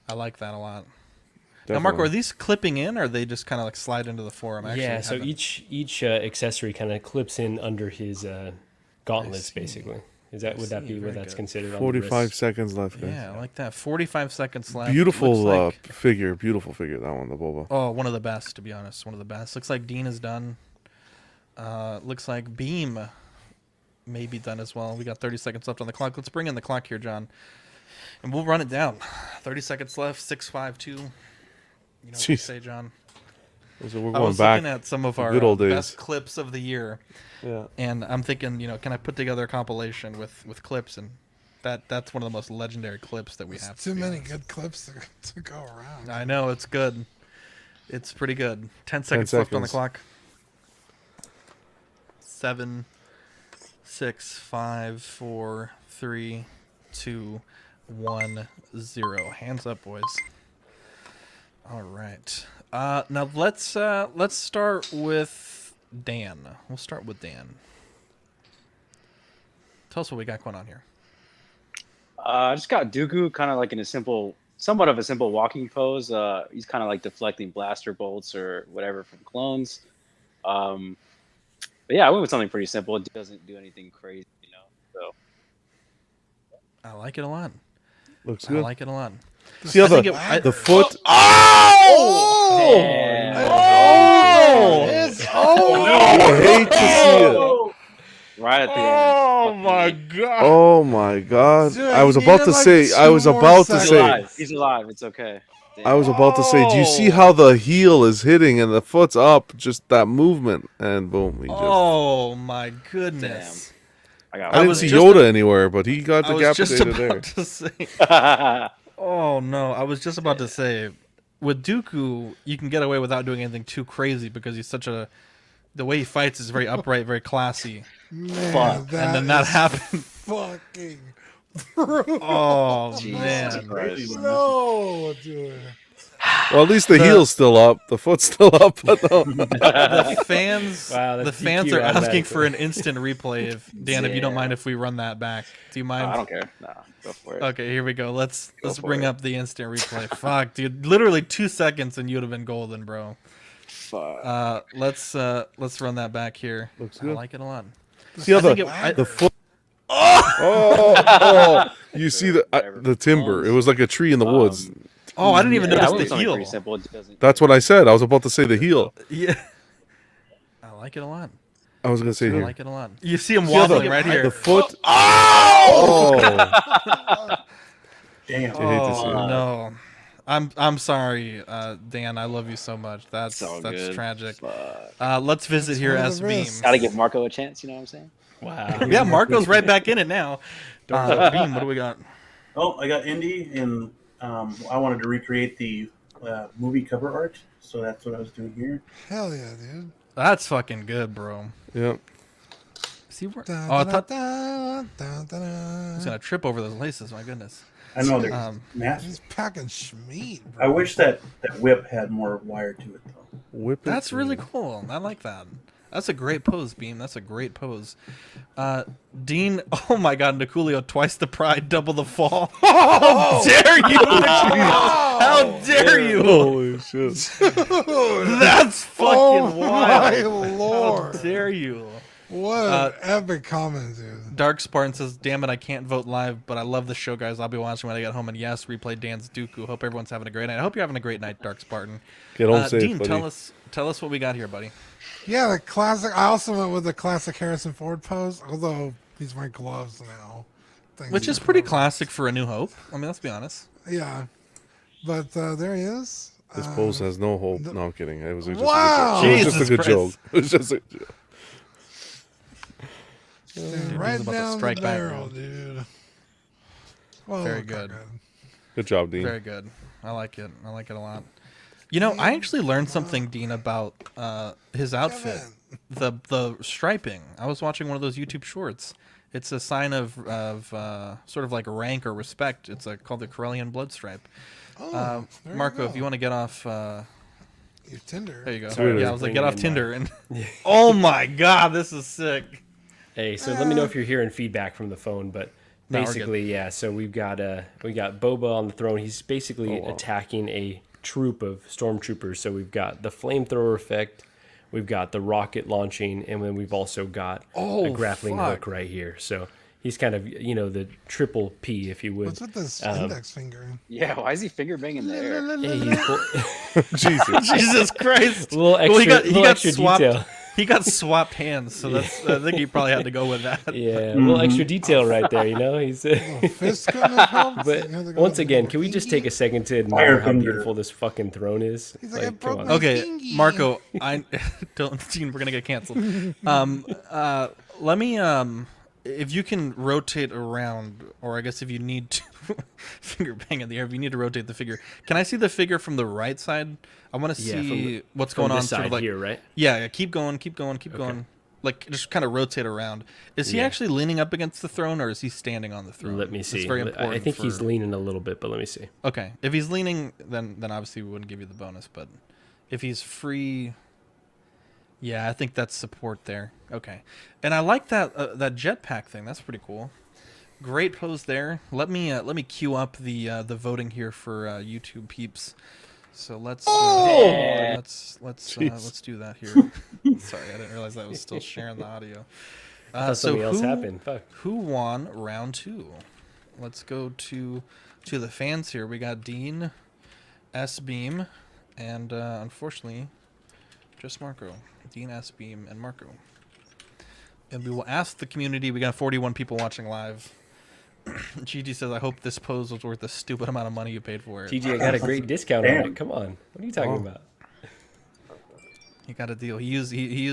I like that a lot. definitely. Now, Marco, are these clipping in, or are they just kind of like slide into the forum? Yeah, so each accessory kind of clips in under his gauntlets, basically. Would that be Very what that's good. considered? on the 45 wrist? seconds left, guys. Yeah, I like that. 45 seconds left. Beautiful Looks like, figure. Beautiful figure, that one, the Boba. oh, one of the best, to be honest. One of the best. Looks like Dean is done. Looks like Beam may be done as well. We got 30 seconds left on the clock. Let's bring in the clock here, John. And we'll run it down. 30 seconds left. 6-5-2. You know what they Jeez. say, John? So we're I going was back. looking at some of the our good old days. best clips of the year. Yeah. And I'm thinking, can I put together a compilation with clips? And that's one of the most legendary clips that we have. Too to be many honest. good clips to go around. I know, it's good. It's pretty good. 10 seconds left on the seconds. clock. 7, 6, 5, 4, 3, 2, 1, 0. Hands up, boys. All right. Now let's start with Dan. We'll start with Dan. Tell us what we got going on here. I just got Dooku kind of like in somewhat of a simple walking pose. He's kind of like deflecting blaster bolts or whatever from clones. But yeah, I went with something pretty simple. It doesn't do anything crazy, So I like it a lot. Looks I good. like it a lot. See how I think the foot. It's I hate to see it. right at the end. Oh my god! Oh my god! Dude, I was he about needed to like say. I 2 was more about to He's say. alive. He's alive. It's okay. I was about to say. Do you see how the heel is hitting and the foot's up? Just that movement, and boom, he just. Oh my goodness! I I got. didn't was see just Yoda anywhere, but he got I was just decapitated about there. to say. Damn. Oh no! I was just about to say, with Dooku, you can get away without doing anything too crazy because he's such a. The way he fights is very upright, very classy. Man, Fuck. And then that is happened. Fucking brutal. Oh Jesus man! Christ. No, dude. Well, at least the heel's still up. The foot's still up. But no. The fans, Wow, the that's fans DQ are asking automatically. for an instant replay. If Dan, if you don't mind, if we run that back, do you mind? I don't care. Nah, go for it. Okay, here we go. Let's Go for bring it. up the instant replay. Fuck, dude! Literally 2 seconds and you'd have been golden, bro. Fuck. Let's run that back here. Looks I good. like it a lot. See how I think the foot. Oh! You see the timber? It was like a tree in the woods. Oh, I didn't even Yeah, I notice went with the something heel. pretty simple. It doesn't. That's what I said. I was about to say the heel. Yeah, I like it a lot. I was gonna say I here. like it a lot. You see him See how wobbling right here. The foot. Oh! Damn. I hate to see Oh it. no, I'm sorry, Dan. I love you so much. That's It's all good. tragic. Fuck. Let's visit here, one of S the Beam. risks. Gotta give Marco a chance. You know what I'm saying? Wow. Yeah, Marco's right back in it now. Beam, what do we got? Oh, I got Indy, and I wanted to recreate the movie cover art, so that's what I was doing here. Hell yeah, dude. That's fucking good, bro. Yeah. See where? Dun, Oh, I dun, thought dun, dun, dun, I was dun. gonna trip over those laces. My goodness. I know they're Um, massive. He's packing schmeat, bro. I wish that whip had more wire to it, though. Whip it That's really through. cool. I like that. That's a great pose, Beam. That's a great pose. Dean, oh my god, Niculio, twice the pride, double the fall. How dare you, Niculio? How dare you? Holy shit! That's fucking Oh my wild. lord. How dare you? What Uh, an epic comment, dude. Dark Spartan says, damn it, I can't vote live, but I love the show, guys. I'll be watching when I get home. And yes, replay Dan's Dooku. Hope everyone's having a great night. I hope you're having a great night, Dark Spartan. Get home safe, Dean, buddy. tell us what we got here, buddy. Yeah, the classic. I also went with the classic Harrison Ford pose, although he's wearing gloves now. Thanks Which to is pretty COVID. classic for A New Hope. I mean, let's be honest. Yeah. But there he is. This pose has no hope. No, I'm kidding. It was just Wow. a good joke. It was just a Jesus good Christ. joke. It was just a joke. Stand Dude, right he's about to down the strike back, barrel, man. dude. Well, Very okay, good. Good job, Dean. Very good. I like it. I like it a lot. You know, I actually learned something, Dean, about his outfit. Kevin, the striping. I was watching one of those YouTube shorts. It's a sign of sort of like rank or respect. It's called the Corellian blood stripe. Oh, there Marco, you if you want to get off, your Tinder. there you go. Sorry, Yeah, I was like, bringing get off in Tinder, and oh my god, this is sick. Hey, so let me know if you're hearing feedback from the phone, but No, we're good. basically, yeah. So we got Boba on the throne. He's basically Oh, wow. attacking a troop of stormtroopers. So we've got the flamethrower effect, we've got the rocket launching, and then we've also got Oh, a grappling fuck. hook right here. So he's kind of the triple P, if you would. What's with this Um, index finger? Yeah, why is he finger banging the air? Hey, he's Jesus. Jesus Christ! a little extra, Well, he got little extra swapped. detail. He got swapped hands, so that's. I think he probably had to go with that. Yeah, a little extra detail right there. He's. Fist couldn't have helped. But You had to go once with again, the can we just pinky. take a second to Fire admire how finger. beautiful this fucking throne is? He's like, I come broke on. my- Okay, Thingy. Marco, I don't. Dean, we're gonna get canceled. Let me. If you can rotate around, or I guess if you need to finger bang in the air, if you need to rotate the figure, can I see the figure from the right side? I want to Yeah, from see the- what's From going on. this Sort side of like, here, right? yeah, keep going, keep going, keep going. Like just kind of rotate around. Is he Yeah. actually leaning up against the throne, or is he standing on the throne? Let me That's see. very I important. think he's for- leaning a little bit, but let me see. Okay, if he's leaning, then obviously we wouldn't give you the bonus. But if he's free, yeah, I think that's support there. Okay, and I like that that jetpack thing. That's pretty cool. Great pose there. Let me queue up the voting here for YouTube peeps. So let's let's do that here. Sorry, I didn't realize that was still sharing the audio. I thought something else happened. Fuck. Who won round 2? Let's go to the fans here. We got Dean, S Beam, and unfortunately, just Marco. Dean, S Beam, and Marco. And we will ask the community. We got 41 people watching live. Gigi says, "I hope this pose was worth the stupid amount of money you paid for it." TG, I got a great discount on Damn. it. Come on. What are you talking Oh. about? He got a deal. He used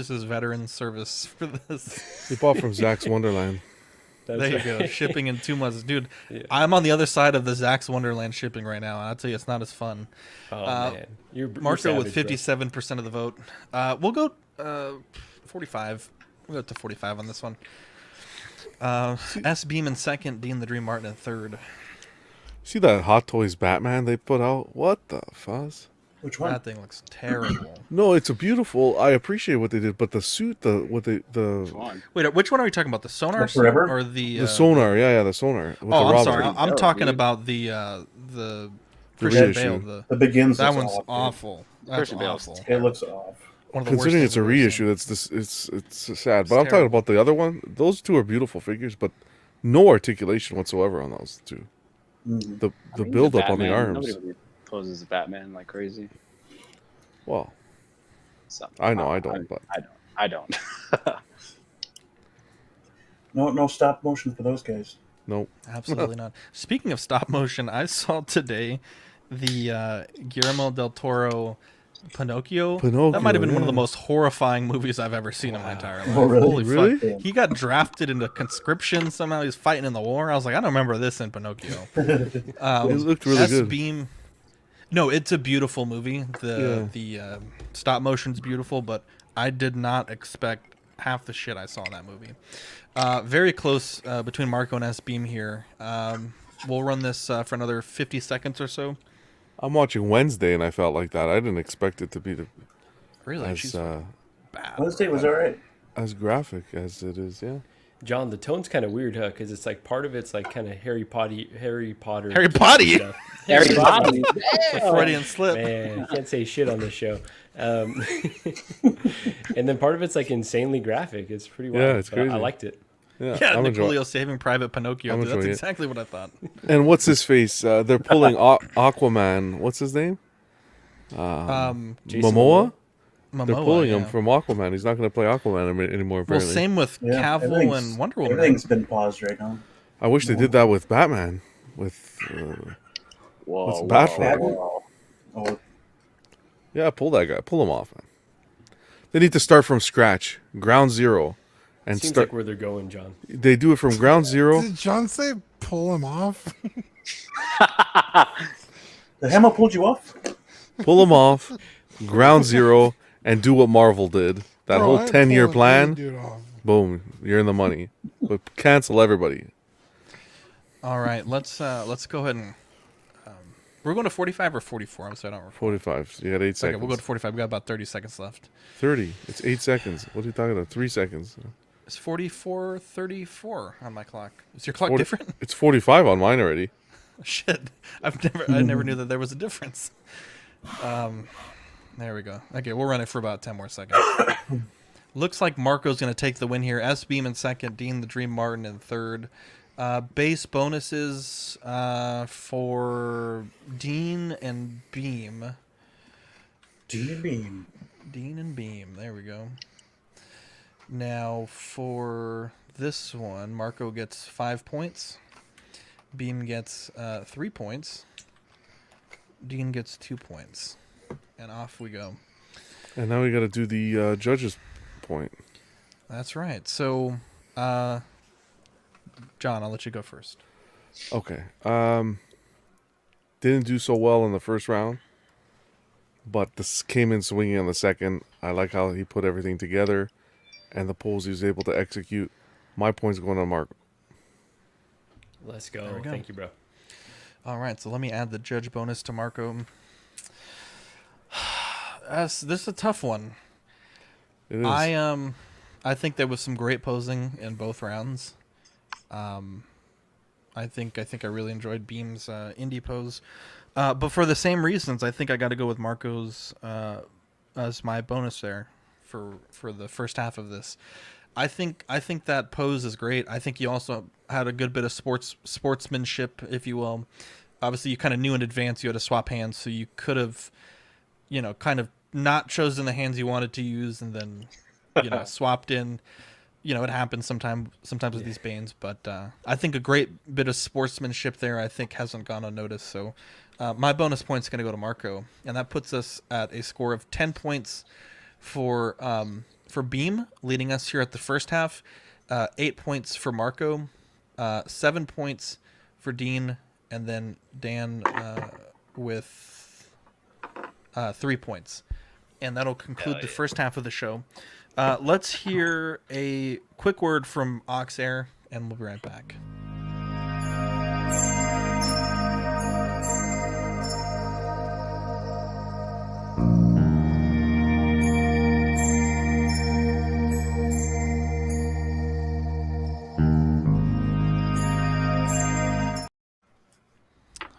his veteran service for this. He bought from Zach's Wonderland. That's There you right. go. Shipping in 2 months, dude. Yeah. I'm on the other side of the Zach's Wonderland shipping right now. I'll tell you, it's not as fun. Oh, man. You're Marco with savage, bro. 57% of the vote. We'll go 45. We'll go to 45 on this one. S Beam in second, Dean the Dream Martin in third. See that Hot Toys Batman they put out? What the fuzz? Which one? That thing looks terrible. No, it's a beautiful. I appreciate what they did, but the suit, the Come on. Wait, which one are we talking about? The sonar The Forever? suit or the sonar, yeah, the sonar. With Oh, the I'm Robin. sorry. I'm Oh, talking dude. about the Christian reissue. Bale. The, The begins. that is one's off, dude. awful. That's Christian Bale's awful. It looks off. One of the worst Considering things it's a I've ever seen. reissue, that's this. It's sad. But I'm talking terrible. about the other one. Those two are beautiful figures, but no articulation whatsoever on those two. Mhm. The I think build up on the Batman, arms. Nobody really poses Batman like crazy. Well, So, I know I don't, but I don't. No stop motion for those guys. nope. Absolutely not. Speaking of stop motion, I saw today the Guillermo del Toro Pinocchio. That might have been one of the yeah. most horrifying movies I've ever seen in my entire life. Oh, really? Holy Really? fuck. He got drafted into conscription somehow. He was fighting in the war. I was like, I don't remember this in Pinocchio. It looked really good. S-Beam. No, it's a beautiful movie. The stop motion's beautiful, but I did not expect half the shit I saw in that movie. Very close between Marco and S-Beam here. We'll run this for another 50 seconds or so. I'm watching Wednesday, and I felt like that. I didn't expect it to be Really? She's as bad. Wednesday was all right. as graphic as it is. Yeah. John, the tone's kind of weird, huh? Because it's like part of it's like kind of Harry Potter. Harry Potter? stuff. Harry Potter. A Freudian slip. Man, you can't say shit on this show. And then part of it's like insanely graphic. It's pretty wild. Yeah, it's but I crazy. liked it. Yeah. Yeah, I'm enjoying. Nicolio saving Private Pinocchio. I'm Dude, that's enjoying it. exactly what I thought. And what's his face? They're pulling Aquaman. What's his name? Um, Jason Momoa. Momoa, They're pulling him yeah. from Aquaman. He's not going to play Aquaman anymore. Well, Apparently. same with Yeah, Cavill everything's- and Wonder Woman. Everything's been paused right now. I wish they did that with Batman. With Whoa, What's whoa, Batfleck? whoa. Oh, yeah, pull that guy. Pull him off, man. They need to start from scratch, ground zero, and Seems start. like where they're going, John. They do it from ground zero. Did John say pull him off? the hammer pulled you off. Pull him off, ground zero, and do what Marvel did. that Bro, whole I'd 10-year pull plan, any dude off. boom, you're in the money. But cancel everybody. All right, let's go ahead and we're going to 45 or 44. I'm sorry, I don't recall. 45. So you got 8 Okay, seconds. we'll go to 45. We got about 30 seconds left. 30. It's 8 seconds. What are you talking about? 3 seconds. It's 44:34 on my clock. Is your clock 40 different? It's 45 on mine already. Shit, I never knew that there was a difference. There we go. Okay, we'll run it for about 10 more seconds. Looks like Marco's going to take the win here. S Beam in second, Dean the Dream Martin in third. Base bonuses for Dean and Beam. Dean and Beam. Dean and Beam. There we go. Now for this one, Marco gets 5 points. Beam gets 3 points. Dean gets 2 points. And off we go. And now we got to do the judges' point. That's right. So, John, I'll let you go first. Okay. Didn't do so well in the first round, but this came in swinging on the second. I like how he put everything together, and the polls he was able to execute. My points going on Marco. Let's There go. we go. Thank you, bro. All right, so let me add the judge bonus to Marco. This is a tough one. It is. I think there was some great posing in both rounds. I think I really enjoyed Beam's indie pose, but for the same reasons, I think I got to go with Marco's as my bonus there for the first half of this. I think that pose is great. I think you also had a good bit of sportsmanship, if you will. Obviously, you kind of knew in advance you had to swap hands, so you could have, kind of not chosen the hands you wanted to use, and then, swapped in. It happens sometimes with these Banes, but I think a great bit of sportsmanship there, I think, hasn't gone unnoticed. So my bonus point's going to go to Marco, and that puts us at a score of 10 points for Beam, leading us here at the first half, 8 points for Marco, 7 points for Dean, and then Dan with 3 points. And that'll conclude the first half of the show. Let's hear a quick word from Oxair, and we'll be right back.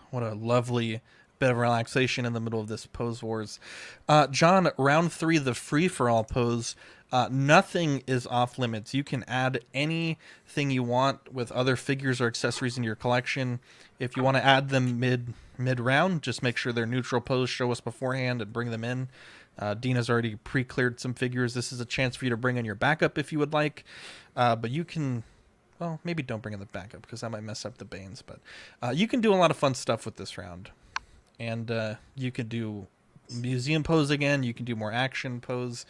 What a lovely bit of relaxation in the middle of this Pose Wars. John, round 3, the free-for-all pose. Nothing is off limits. You can add anything you want with other figures or accessories in your collection. If you want to add them mid-round, just make sure they're neutral pose, show us beforehand, and bring them in. Dina's already pre-cleared some figures. This is a chance for you to bring in your backup if you would like. But you can... Well, maybe don't bring in the backup because that might mess up the Banes. But you can do a lot of fun stuff with this round. And you can do museum pose again. You can do more action pose.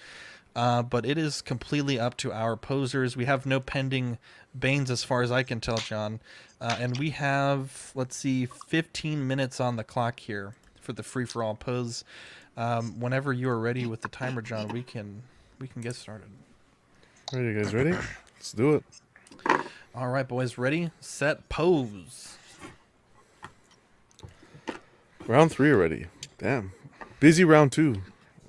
But it is completely up to our posers. We have no pending Banes as far as I can tell, John. And we have, 15 minutes on the clock here for the free-for-all pose. Whenever you are ready with the timer, John, we can get started. All right, you guys ready? Let's do it. All right, boys. Ready, set, pose. Round 3 already. Damn. Busy round 2.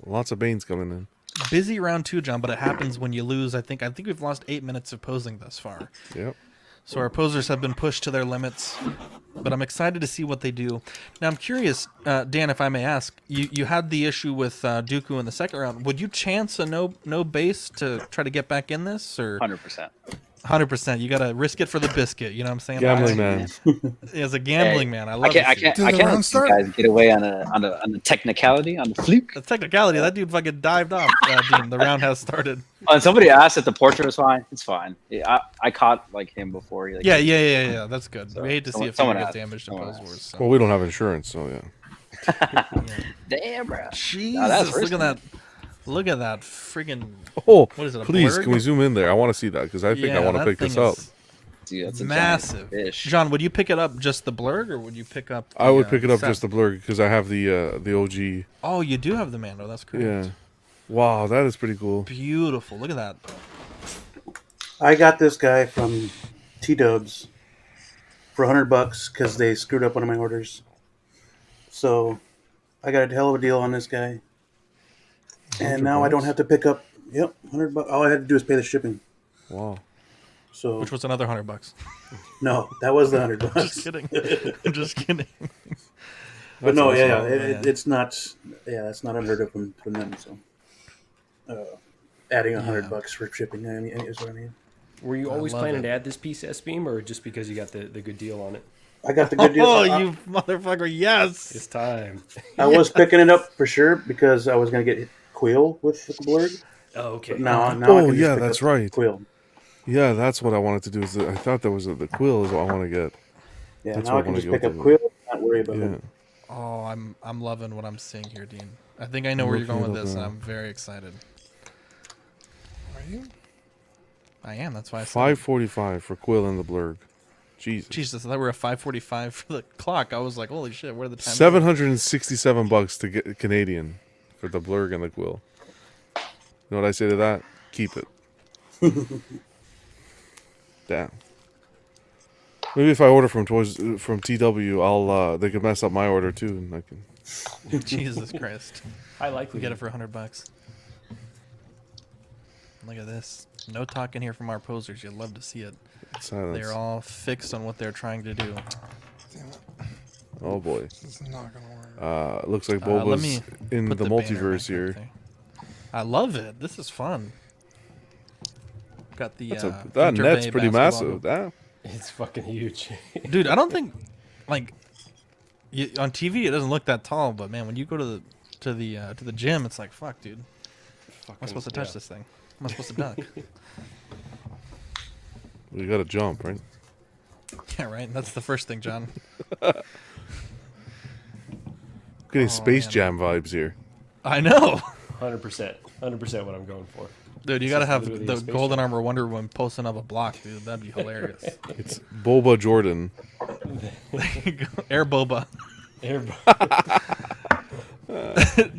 Lots of Banes coming in. Busy round 2, John, but it happens when you lose. I think we've lost 8 minutes of posing thus far. Yep. So our posers have been pushed to their limits, but I'm excited to see what they do. Now I'm curious, Dan, if I may ask, you had the issue with Dooku in the second round. Would you chance a no base to try to get back in this, or 100%. 100%? You got to risk it for the biscuit. You know what I'm saying? Gambling man. As a gambling man, I love I it. can't Did the let round you start? guys get away on a technicality, on the fluke. The technicality, that dude fucking dived off. Dean, the round has started. Somebody asked if the portrait was fine. It's fine. Yeah, I caught him before. Yeah. That's good. So, we hate to see if someone someone gets asked. damaged in Someone Pose Wars. So. Well, we don't have insurance, so yeah. Damn, bro. Jesus, look at that. Look at that friggin'. Oh, What is it, a please, blurg? can we zoom in there? I want to see that because I think I want to that pick this thing up. is Dude, that's a massive. giant fish. John, would you pick it up just the blurg, or would you pick up? I would pick it up set? just the blur because I have the OG. Oh, you do have the Mando. That's correct. Yeah. Wow, that is pretty cool. Beautiful. Look at that. I got this guy from T Dubs for $100 because they screwed up one of my orders. So I got a hell of a deal on this guy, and now I don't have to pick up. Yep, $100. All I had to do is pay the shipping. Wow. So Which was another $100. no, that was the $100. Just kidding. I'm just kidding. But no, awesome. yeah, Oh, man. it's not. Yeah, it's not unheard of from them. So adding $100 for shipping, I mean, is what I mean. Were you always love planning it. to add this piece, S-Beam, or just because you got the good deal on it? I got the good deal. Oh, you motherfucker! Yes. It's time. I was picking it up for sure because I was going to get Quill with the Blurg. Oh, okay. But now I Oh, can just yeah, pick that's up right. Quill. Yeah, that's what I wanted to do. I thought that was the quill is what I want to get. Yeah, That's now I what I can wanna just go pick up with. Quill. Not worry about Yeah. it. Oh, I'm loving what I'm seeing here, Dean. I think I know where you're Looking going with it up this, and now. I'm very excited. Are you? I am. That's why I said. 545 for Quill and the Blurg. Jesus. Jesus, I thought we were at 5:45 for the clock. I was like, holy shit, where are the times? $767 to get Canadian for the Blurg and the Quill. You know what I say to that? Keep it. Damn. Maybe if I order from TW, I'll they could mess up my order too, and I can. Jesus Christ. I like We get it for $100. Look at this. No talking here from our posers. You'd love to see it. Silence. They're all fixed on what they're trying to do. Damn it. Oh boy. This is not going to work. Looks like Let Boba's me in put the banner multiverse back here. up there. I love it. This is fun. Got the That Inter net's Bay pretty basketball massive. That. It's fucking huge. Dude, I don't think like on TV it doesn't look that tall, but man, when you go to the gym, it's like fuck, dude. Am I supposed to touch this thing? Am I supposed to duck? We got to jump, right? Yeah, right. That's the first thing, John. Getting Oh, Space man. Jam vibes here. I know, 100%. 100% what I'm going for. dude. You This gotta is have literally the a Space Golden Jam. Armor Wonder Woman posting up a block, dude. That'd be hilarious. It's Boba Jordan. Air Boba. Everybody-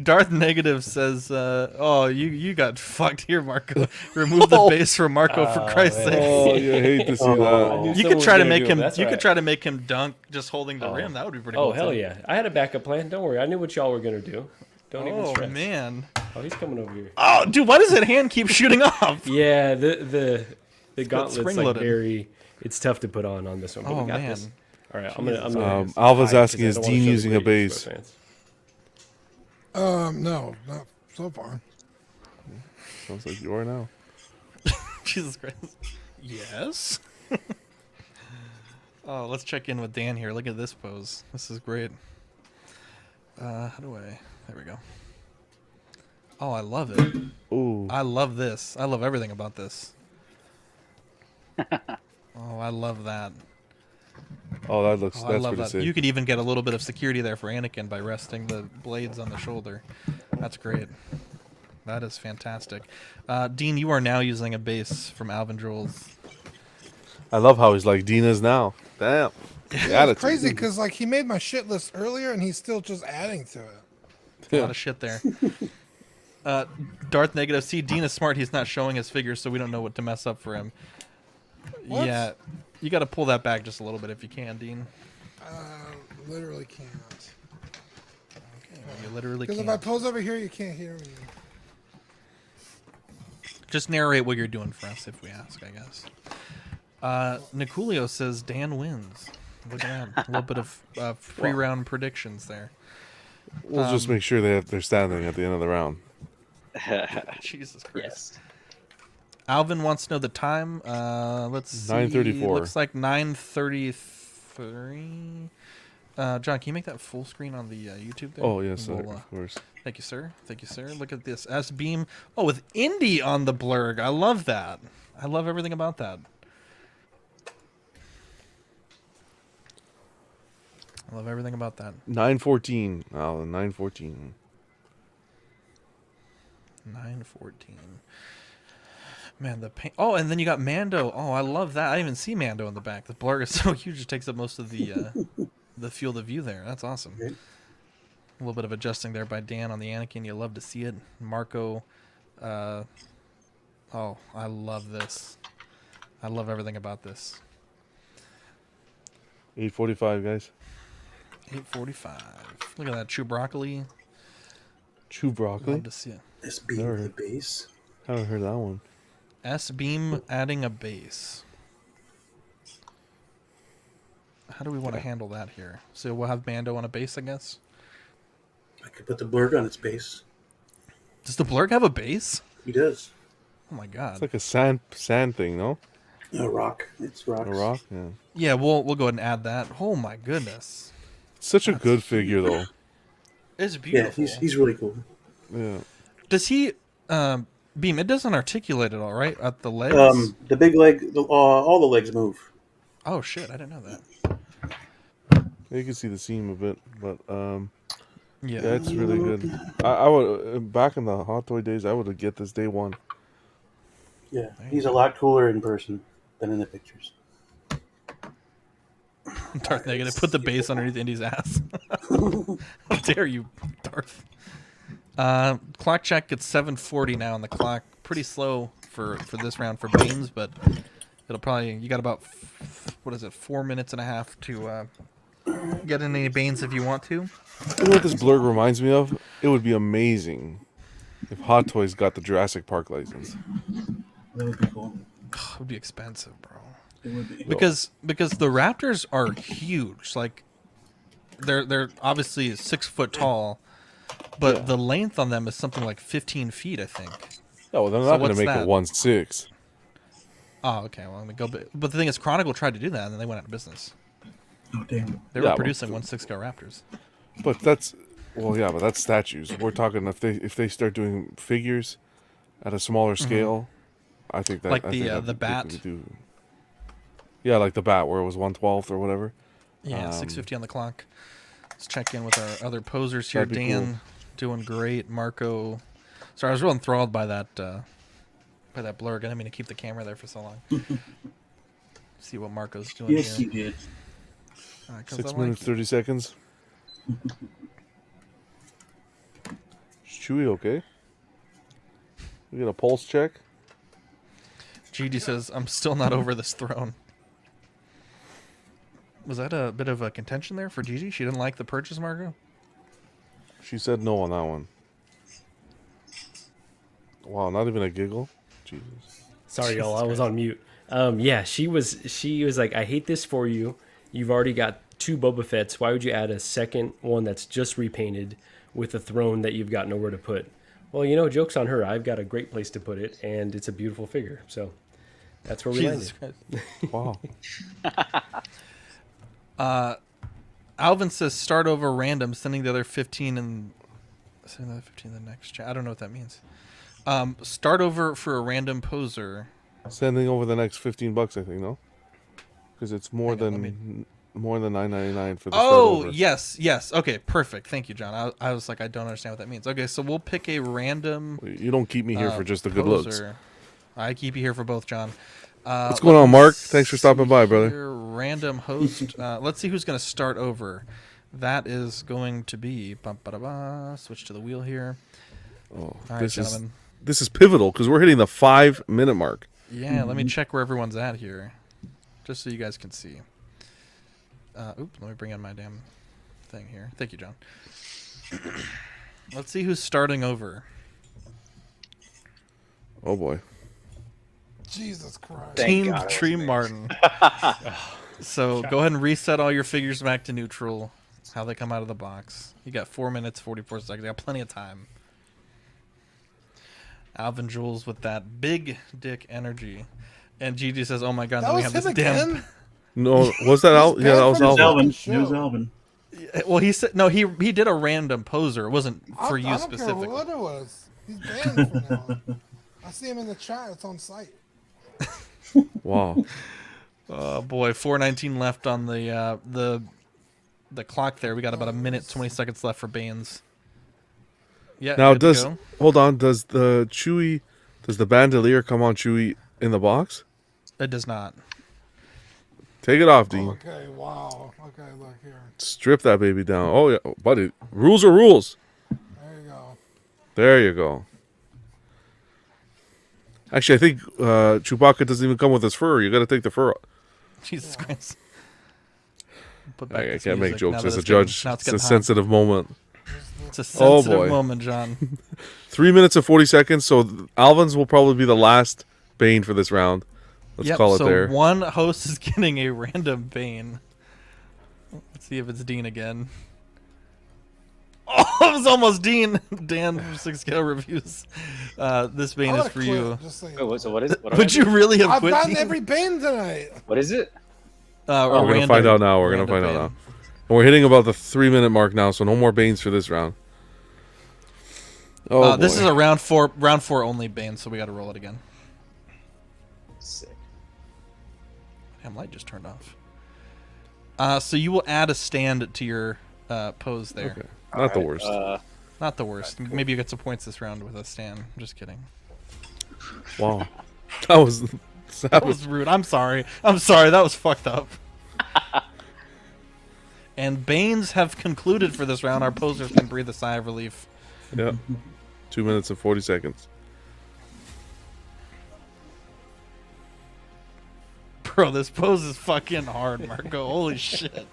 Darth Negative says, "Oh, you got fucked here, Marco. Remove the base from Marco for Christ's man. sake." Oh, you hate to see Oh. that. You someone could try was to gonna make do it, him. that's You could right. try to make him dunk just holding the Oh. rim. That would be pretty Oh, cool. hell too. yeah. I had a backup plan. Don't worry. I knew what y'all were going to do. Don't even Oh stress. man. Oh, he's coming over here. Oh, dude, why does that hand keep shooting off? Yeah, the gauntlet's like spring-loaded. very. It's tough to put on this one. But Oh we got man. this. All right, I'm gonna. Alva's hide 'cause asking, I is don't wanna Dean show the using a Brady base? fans. No, not so far. Sounds like you are now. Jesus Christ. Yes. Oh, let's check in with Dan here. Look at this pose. This is great. How do I? There we go. Oh, I love it. Ooh. I love this. I love everything about this. Oh, I love that. Oh, that looks. Oh, I that's love pretty that. sick. You could even get a little bit of security there for Anakin by resting the blades on the shoulder. That's great. That is fantastic. Dean, you are now using a base from Alvin Jules. I love how he's like Dina's now. Damn. The It's attitude. crazy because like he made my shit list earlier and he's still just adding to it. A lot of shit there. Darth Negative. See, Dean is smart. He's not showing his figures, so we don't know what to mess up for him. What? Yeah. You got to pull that back just a little bit if you can, Dean. Literally can't. You literally Because if I can't. pose over here, you can't hear me. Just narrate what you're doing for us if we ask, I guess. Niculio says Dan wins. Look at that. A little bit of free round predictions there. We'll just make sure they're standing at the end of the round. Jesus Christ. Yes. Alvin wants to know the time. Let's see. 9:34. Looks like 9:33. John, can you make that full screen on the YouTube there? Oh yes, We'll, of course. Thank you, sir. Thank you, sir. Look at this S beam. Oh, with Indy on the blurg. I love that. I love everything about that. I love everything about that. 9:14. Oh, 9:14. 9:14. Man, the paint. Oh, and then you got Mando. Oh, I love that. I didn't even see Mando in the back. The blurg is so huge; it takes up most of the field of view there. That's awesome. Okay. A little bit of adjusting there by Dan on the Anakin. You love to see it. Marco. Oh, I love this. I love everything about this. 8:45, guys. 8:45. Look at that. Chew broccoli. Chew broccoli. Love to see it. This being Never the heard. base. Haven't heard that one. S-Beam adding a base. How do we want to handle that here? So we'll have Mando on a base, I guess. I could put the blurg on its base. Does the Blurg have a base? He does. Oh my god. It's like a sand thing, no? A rock. It's rocks. A rock. Yeah. Yeah, we'll go ahead and add that. Oh my goodness. It's such a good figure, though. It's Yeah, beautiful. he's really cool. Yeah. Does he Beam, it doesn't articulate at all, right? At the legs? The big leg, all the legs move. Oh shit, I didn't know that. You can see the seam a bit, but Yeah. yeah, it's really good. I would back in the Hot Toy days, I would get this day one. Yeah, he's a lot cooler in person than in the pictures. Darth Negative, put the base underneath Indy's ass. How dare you, Darth? Clock check at 7:40 now on the clock. Pretty slow for this round for Banes, but it'll probably, you got about 4 minutes and a half to get in any Banes if you want to. You know what this blurg reminds me of? It would be amazing if Hot Toys got the Jurassic Park license. That would be cool. It would be expensive, bro. It would be. Because the Raptors are huge. Like they're obviously 6 foot tall, but the length on them is something like 15 feet, I think. Yeah, well, they're So not going what's to make that? it 1/6. Oh, okay. Well, but the thing is, Chronicle tried to do that, and then they went out of business. Oh damn. They Yeah, were well, producing 1/6 scale Raptors. But that's but that's statues. We're talking if they start doing figures at a smaller scale, I think that Like I think the that bat? they could do. Yeah, like the bat where it was 1/12 or whatever. Yeah, 6:50 on the clock. Let's check in with our other posers here. That'd be Dan cool. doing great. Marco. Sorry, I was real enthralled by that blurg. I didn't mean to keep the camera there for so long. See what Marco's doing Yes, here. you did. 'Cause 6 I minutes, like 30 seconds. Is Chewie okay? We get a pulse check. Gigi says, I'm still not over this throne. Was that a bit of a contention there for Gigi? She didn't like the purchase, Marco? She said no on that one. Wow, not even a giggle. Jesus. Sorry, y'all. I was on mute. Yeah, she was like, I hate this for you. You've already got 2 Boba Fett's. Why would you add a second one that's just repainted with a throne that you've got nowhere to put? Well, joke's on her. I've got a great place to put it, and it's a beautiful figure. So that's where we Jesus landed. Christ. Wow. Alvin says, start over random, sending the other 15 and sending the other 15 in the next chat. I don't know what that means. Start over for a random poser. Sending over the next $15, I think, no? Because it's more Hang on, than $9.99 for the start Oh, over. yes. Okay, perfect. Thank you, John. I was like, I don't understand what that means. Okay, so we'll pick a random You don't keep me here for just the good looks. poser. I keep you here for both, John. What's going on, Mark? Thanks for stopping by, brother. Here, random host. Let's see who's going to start over. That is going to be... Switch to the wheel here. Oh, All right, this gentlemen. is pivotal because we're hitting the 5-minute mark. Yeah, let me check where everyone's at here. Just so you guys can see. Let me bring on my damn thing here. Thank you, John. Let's see who's starting over. Oh boy. Jesus Christ. Thank Team God it was Tree me. Martin. So go ahead and reset all your figures back to neutral. How they come out of the box. You got 4 minutes, 44 seconds. You got plenty of time. Alvin Jules with that big dick energy. And Gigi says, oh my god, That then we was have him this damn... again? No, was that Al? Yeah, that was banned Alvin. from It was Show. Alvin. Well, he said... No, he did a random poser. It wasn't for you I don't specifically. care what it was. He's banned from now on. I see him in the chat. It's on site. Wow. Oh boy, 4:19 left on the clock there. We got about a minute 20 seconds left for bans. Yeah. Now good to go. hold on, does the bandolier come on Chewie in the box? It does not. Take it off, Dean. Okay, wow. Okay, look here. Strip that baby down. Oh yeah, buddy. Rules are rules. There you go. There you go. Actually, I think Chewbacca doesn't even come with his fur. You got to take the fur off. Jesus Christ. Put I this can't make music jokes now as that a it's getting- judge. now It's a getting hot. sensitive moment. It's a Oh, sensitive boy. moment, John. 3 minutes and 40 seconds. So Alvin's will probably be the last Bane for this round. Let's Yep, call it so there. one host is getting a random Bane. Let's see if it's Dean again. Oh, it was almost Dean. Dan from 6Scale Reviews. This Bane I'm is gonna for quit, you. just so you Oh, know. so what is it? What do I Would do? you really have I've quit, gotten Dean? every Bane tonight. What is it? We're going to find out now. We're going to find out now. And we're hitting about the 3-minute mark now, so no more Banes for this round. Oh, This boy. is a round four only Bane, so we got to roll it again. Sick. Damn, light just turned off. So you will add a stand to your pose there. Okay. Not the worst. Not the worst. Maybe you get some points this round with a stand. I'm just kidding. Wow. That was That savage. was rude. I'm sorry. That was fucked up. And Banes have concluded for this round. Our posers can breathe a sigh of relief. Yeah. 2 minutes and 40 seconds. Bro, this pose is fucking hard, Marco. Holy shit.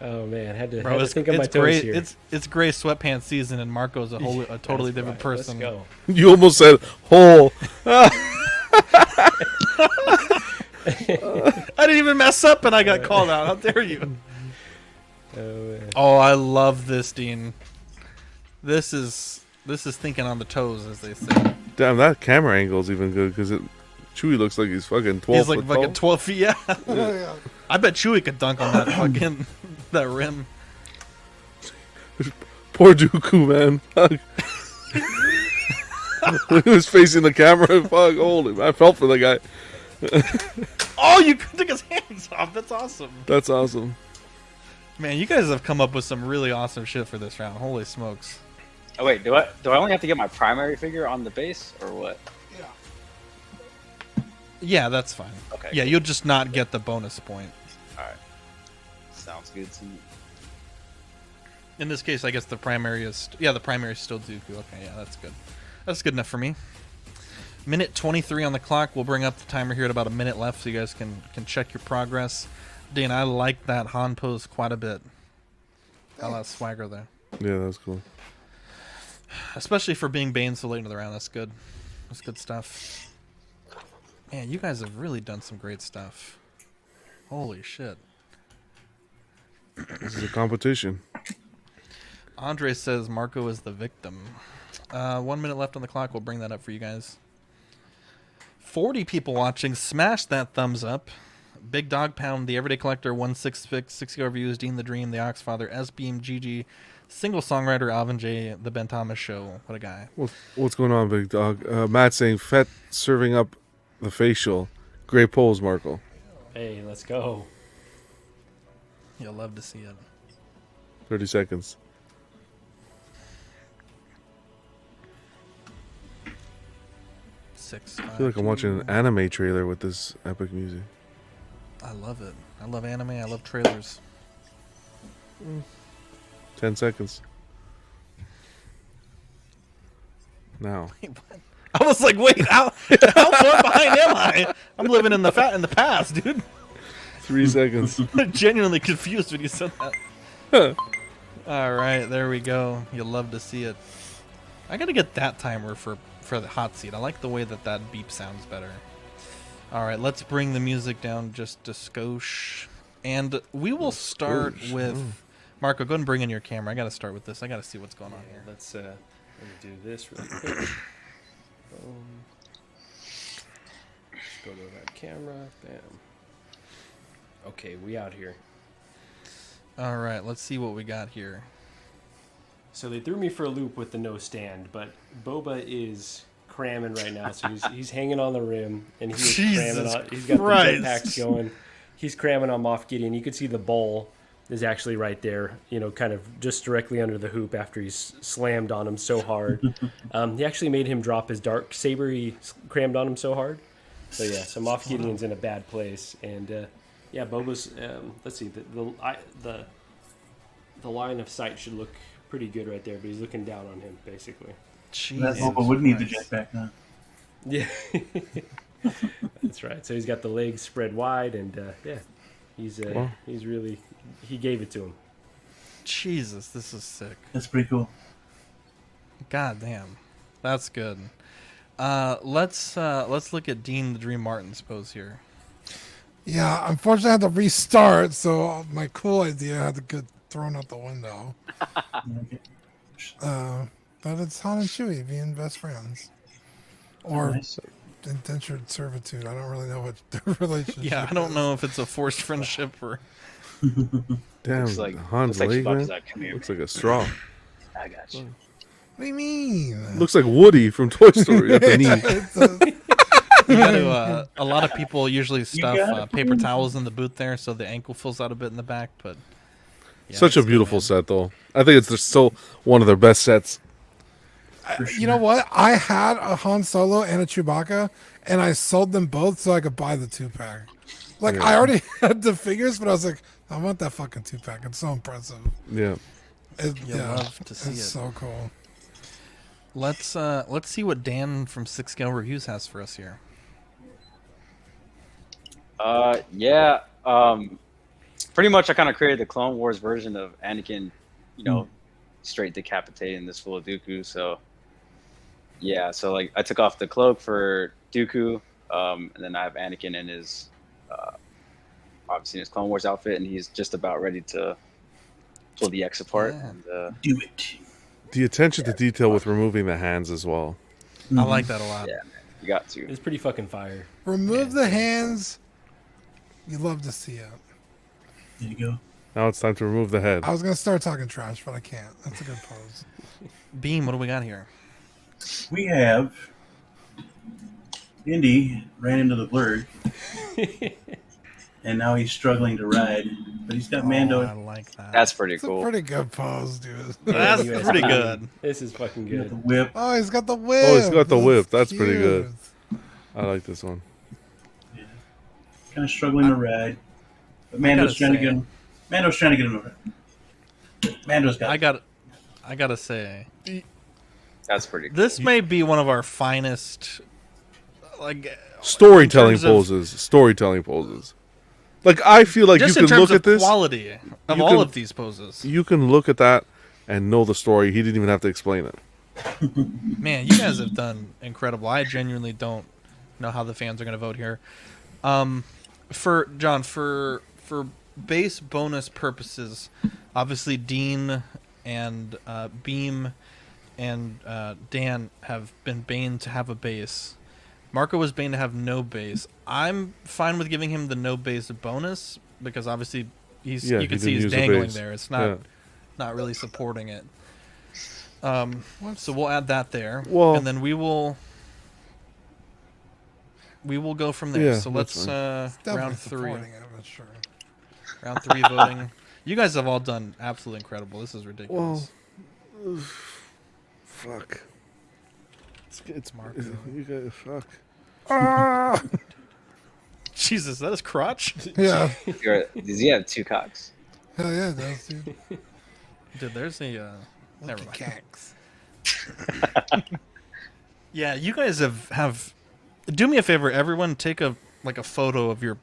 Oh man, had to, Bro, had to it's, think of my it's toes great. here. It's gray sweatpants season, and Marco's a totally That's different right. person. Let's go. You almost said whole. I didn't even mess up, and I got called out. How dare you? Oh, man. Oh, I love this, Dean. This is thinking on the toes, as they say. Damn, that camera angle is even good because Chewie looks like he's fucking 12 He's like foot fucking tall. 12 feet. Yeah, Yeah. I bet Chewie could dunk on that fucking that rim. Poor Dooku, man. Fuck. He was facing the camera. Fuck, holy, I felt for the guy. Oh, you took his hands off. That's awesome. That's awesome. Man, you guys have come up with some really awesome shit for this round. Holy smokes. Oh wait, do I only have to get my primary figure on the base or what? Yeah. Yeah, that's fine. Okay. Yeah, you'll just not get the bonus point. All right. Sounds good to me. In this case, I guess the primary is... Yeah, the primary is still Dooku. Okay, yeah, that's good. That's good enough for me. Minute 23 on the clock. We'll bring up the timer here at about a minute left so you guys can check your progress. Dean, I like that Han pose quite a bit. A lot of swagger there. Yeah, that's cool. Especially for being Bane so late into the round. That's good. That's good stuff. Man, you guys have really done some great stuff. Holy shit. This is a competition. Andre says Marco is the victim. 1 minute left on the clock. We'll bring that up for you guys. 40 people watching. Smash that thumbs up. Big Dog Pound, the Everyday Collector, 166, 60 reviews, Dean the Dream, the Oxfather, S-Beam, GG, single songwriter, Alvin J, The Ben Thomas Show. What a guy. What's going on, big dog? Matt saying Fett serving up the facial. Great pose, Marco. Hey, let's go. You'll love to see it. 30 seconds. Six. I feel like I'm watching an anime trailer with this epic music. I love it. I love anime. I love trailers. 10 seconds. Now. I was like, wait, how far behind am I? I'm living in the past, dude. 3 seconds. I'm genuinely confused when you said that. All right, there we go. You'll love to see it. I gotta get that timer for the hot seat. I like the way that beep sounds better. All right, let's bring the music down just a skosh. And we will start with... Marco, go ahead and bring in your camera. I gotta start with this. I gotta see what's going on here. Let's let me do this really quick. Boom. Just go to that camera. Bam. Okay, we out here. All right, let's see what we got here. So they threw me for a loop with the no stand, but Boba is cramming right now. So he's hanging on the rim, and he's cramming Jesus on. He's got Christ. the jetpacks going. He's cramming on Moff Gideon. You could see the bowl is actually right there, you know, kind of just directly under the hoop after he's slammed on him so hard. He actually made him drop his dark saber. He crammed on him so hard. So yeah, so Moff Gideon's in a bad place, and Yeah, Boba's. Let's see. The line of sight should look pretty good right there, but he's looking down on him basically. That Jesus Boba would need the Christ. jetpack, huh? Yeah, that's right. So he's got the legs spread wide, and yeah, he's really he gave it to him. Jesus, this is sick. That's pretty cool. God damn, that's good. Let's look at Dean the Dream Martin's pose here. Yeah, unfortunately, I had to restart, so my cool idea had to get thrown out the window. Okay. But it's Han and Chewie being best friends, or Nice. indentured servitude. I don't really know what their relationship. Yeah, I don't is. know if it's a forced friendship or. Damn, Looks like Han's leg, man. Chewbacca's like, come here. Looks like a straw. I got you. What do you mean? Looks like Woody from Toy Story at the knee. It's a- You gotta, a lot of people usually stuff got it. paper towels in the boot there, so the ankle fills out a bit in the back. But yeah, Such a it's good, beautiful man. set, though. I think it's just still one of their best sets. You know what? I had a Han Solo and a Chewbacca, and I sold them both so I could buy the 2-pack. Like, Yeah. I already had the figures, but I was like, I want that fucking 2-pack. It's so impressive. Yeah. You'll love to see it's it. so cool. Let's see what Dan from Six Scale Reviews has for us here. Yeah. Pretty much, I kind of created the Clone Wars version of Anakin, straight decapitating this fool of Dooku. So, yeah. So like, I took off the cloak for Dooku, and then I have Anakin in his, obviously in his Clone Wars outfit, and he's just about ready to pull the X apart. Yeah. And, Do it. The attention to detail with removing the hands as well. I like that a lot. Yeah. You got to. It's pretty fucking fire. Remove the hands. You love to see it. There you go. Now it's time to remove the head. I was going to start talking trash, but I can't. That's a good pose. Beam, what do we got here? We have Indy ran into the blurg, and now he's struggling to ride. But he's got Mando. Oh, I like that. That's pretty It's a cool. pretty good pose, dude. That's USB. pretty good. This is fucking He's got the good. whip. Oh, he's got the whip. Oh, he's got the whip. That's pretty cute. good. I like this one. Kind of struggling to ride. But Mando's gotta trying to say- get him. Mando's trying to get him over. Mando's got. I gotta say, That's pretty cool. this may be one of our finest, like, Storytelling in terms of- poses. Storytelling poses. Like, I feel like just you in can terms look of at this. quality of You all can- of these poses. You can look at that and know the story. He didn't even have to explain it. Man, you guys have done incredible. I genuinely don't know how the fans are going to vote here. For John, for base bonus purposes, obviously Dean and Beam and Dan have been Bane to have a base. Marco was Bane to have no base. I'm fine with giving him the no base bonus because obviously he's Yeah, you can he see didn't he's use a dangling base. there. It's not Yeah. not really supporting it. So we'll add that there, Well- and then we will go from there. Yeah, So that's let's Definitely round three. supporting it, but sure. Round three voting. You guys have all done absolutely incredible. This is ridiculous. Fuck. It's Marco. You guys, fuck. Jesus, that is crotch. Yeah. Does he have two cocks? Hell yeah, it does, dude. Dude, there's a. Never mind. Cacks. Yeah, you guys have. Do me a favor, everyone. Take a photo of your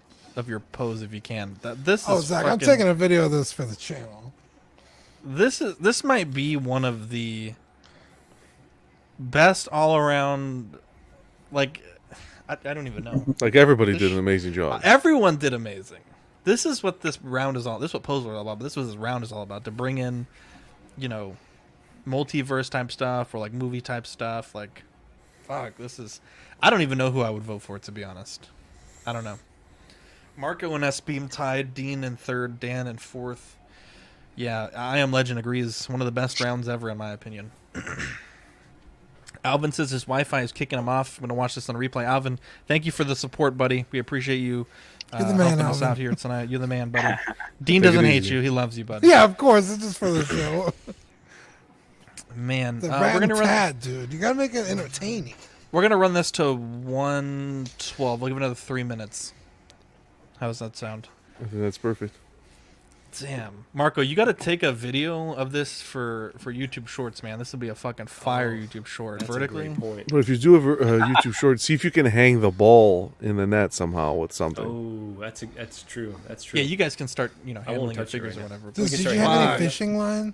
pose if you can. This Oh, is Zach, I'm fucking- taking a video of this for the channel. This might be one of the best all around. Like, I don't even know. Like, everybody did an amazing job. Everyone did amazing. This is what this round is all. This is what Pose was all about. But this was this round is all about, to bring in, multiverse type stuff or like movie type stuff. Like, fuck, this is. I don't even know who I would vote for, to be honest. I don't know. Marco and S Beam tied. Dean in third. Dan in fourth. Yeah, I Am Legend agrees. One of the best rounds ever, in my opinion. Alvin says his Wi-Fi is kicking him off. I'm going to watch this on a replay. Alvin, thank you for the support, buddy. We appreciate you You're the man, helping us Alvin. out here tonight. You're the man, buddy. Dean Take it doesn't hate easy. you. He loves you, buddy. Yeah, of course. It's just for the show. Man, The we're gonna run. rat, dude. You gotta make it entertaining. We're gonna run this to 1:12. We'll give it another 3 minutes. How does that sound? I think that's perfect. Damn, Marco, you got to take a video of this for YouTube Shorts, man. This will be a fucking fire YouTube short. That's Vertically. a great point. But if you do a YouTube short, see if you can hang the ball in the net somehow with something. Oh, that's true. That's true. Yeah, you guys can start, won't handling your touch it figures right or now. whatever. Did can you start have hanging any it. fishing line?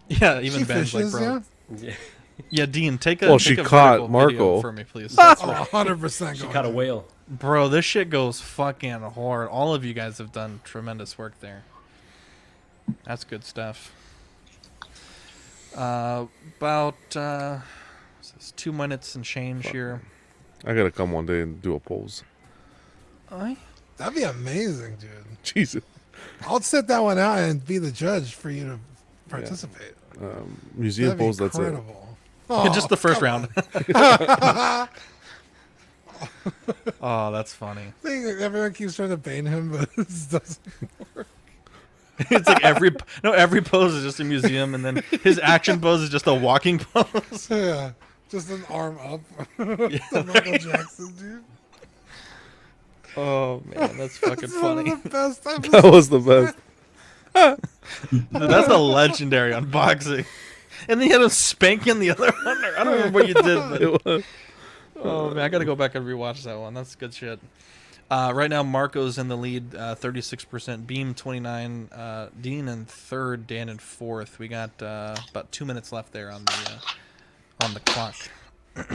Yeah, even She Ben's like, fishes, bro. yeah? Yeah. Yeah, Dean, take a Well, take she a caught vertical Marco. video for me, please. Oh, 100% She going caught a in. whale. Bro, this shit goes fucking hard. All of you guys have done tremendous work there. That's good stuff. About what's this, 2 minutes and change here. I gotta come one day and do a pose. That'd be amazing, dude. Jesus. I'll sit that one out and be the judge for you to participate. Museum That'd be pose, that's it. incredible. Just the first come round. Oh, that's funny. Thing, everyone keeps trying to bane him, but it doesn't. It's like every pose is just a museum, and then his action pose is just a walking pose. Yeah, just an arm up. The Michael Jackson, dude. Oh man, that's fucking It's funny. one of the best episodes. That was the best. Dude, that's a legendary unboxing. And then you had him spanking the other one. I don't remember what you did, but It was. oh man, I gotta go back and rewatch that one. That's good shit. Right now, Marco's in the lead, 36%. Beam 29. Dean in third. Dan in fourth. We got about 2 minutes left there on the clock. I'm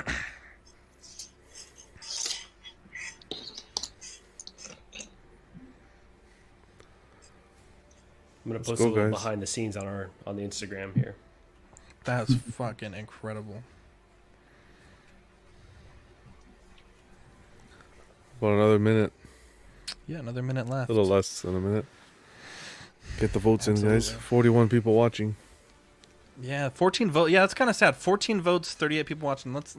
gonna Let's post go, a little guys. behind the scenes on the Instagram here. That's fucking incredible. About another minute. Yeah, another minute left. A little less than a minute. Get the votes in, guys. Absolutely. 41 people watching. Yeah, 14 votes. Yeah, that's kind of sad. 14 votes, 38 people watching. Let's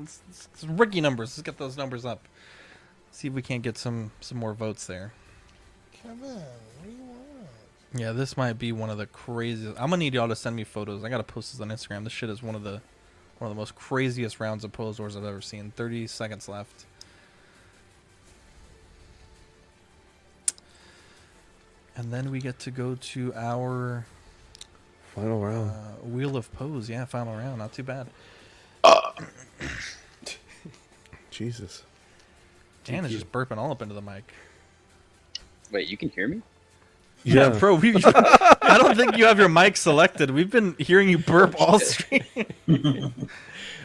rookie numbers. Let's get those numbers up. See if we can't get some more votes there. Kevin, what do you want? Yeah, this might be one of the craziest. I'm gonna need y'all to send me photos. I gotta post this on Instagram. This shit is one of the most craziest rounds of Pose Wars I've ever seen. 30 seconds left. And then we get to go to our Final round. Wheel of Pose. Yeah, final round. Not too bad. Jesus. Dan is just burping all up into the mic. Wait, you can hear me? Yeah, bro. I don't think you have your mic selected. We've been hearing you burp all stream.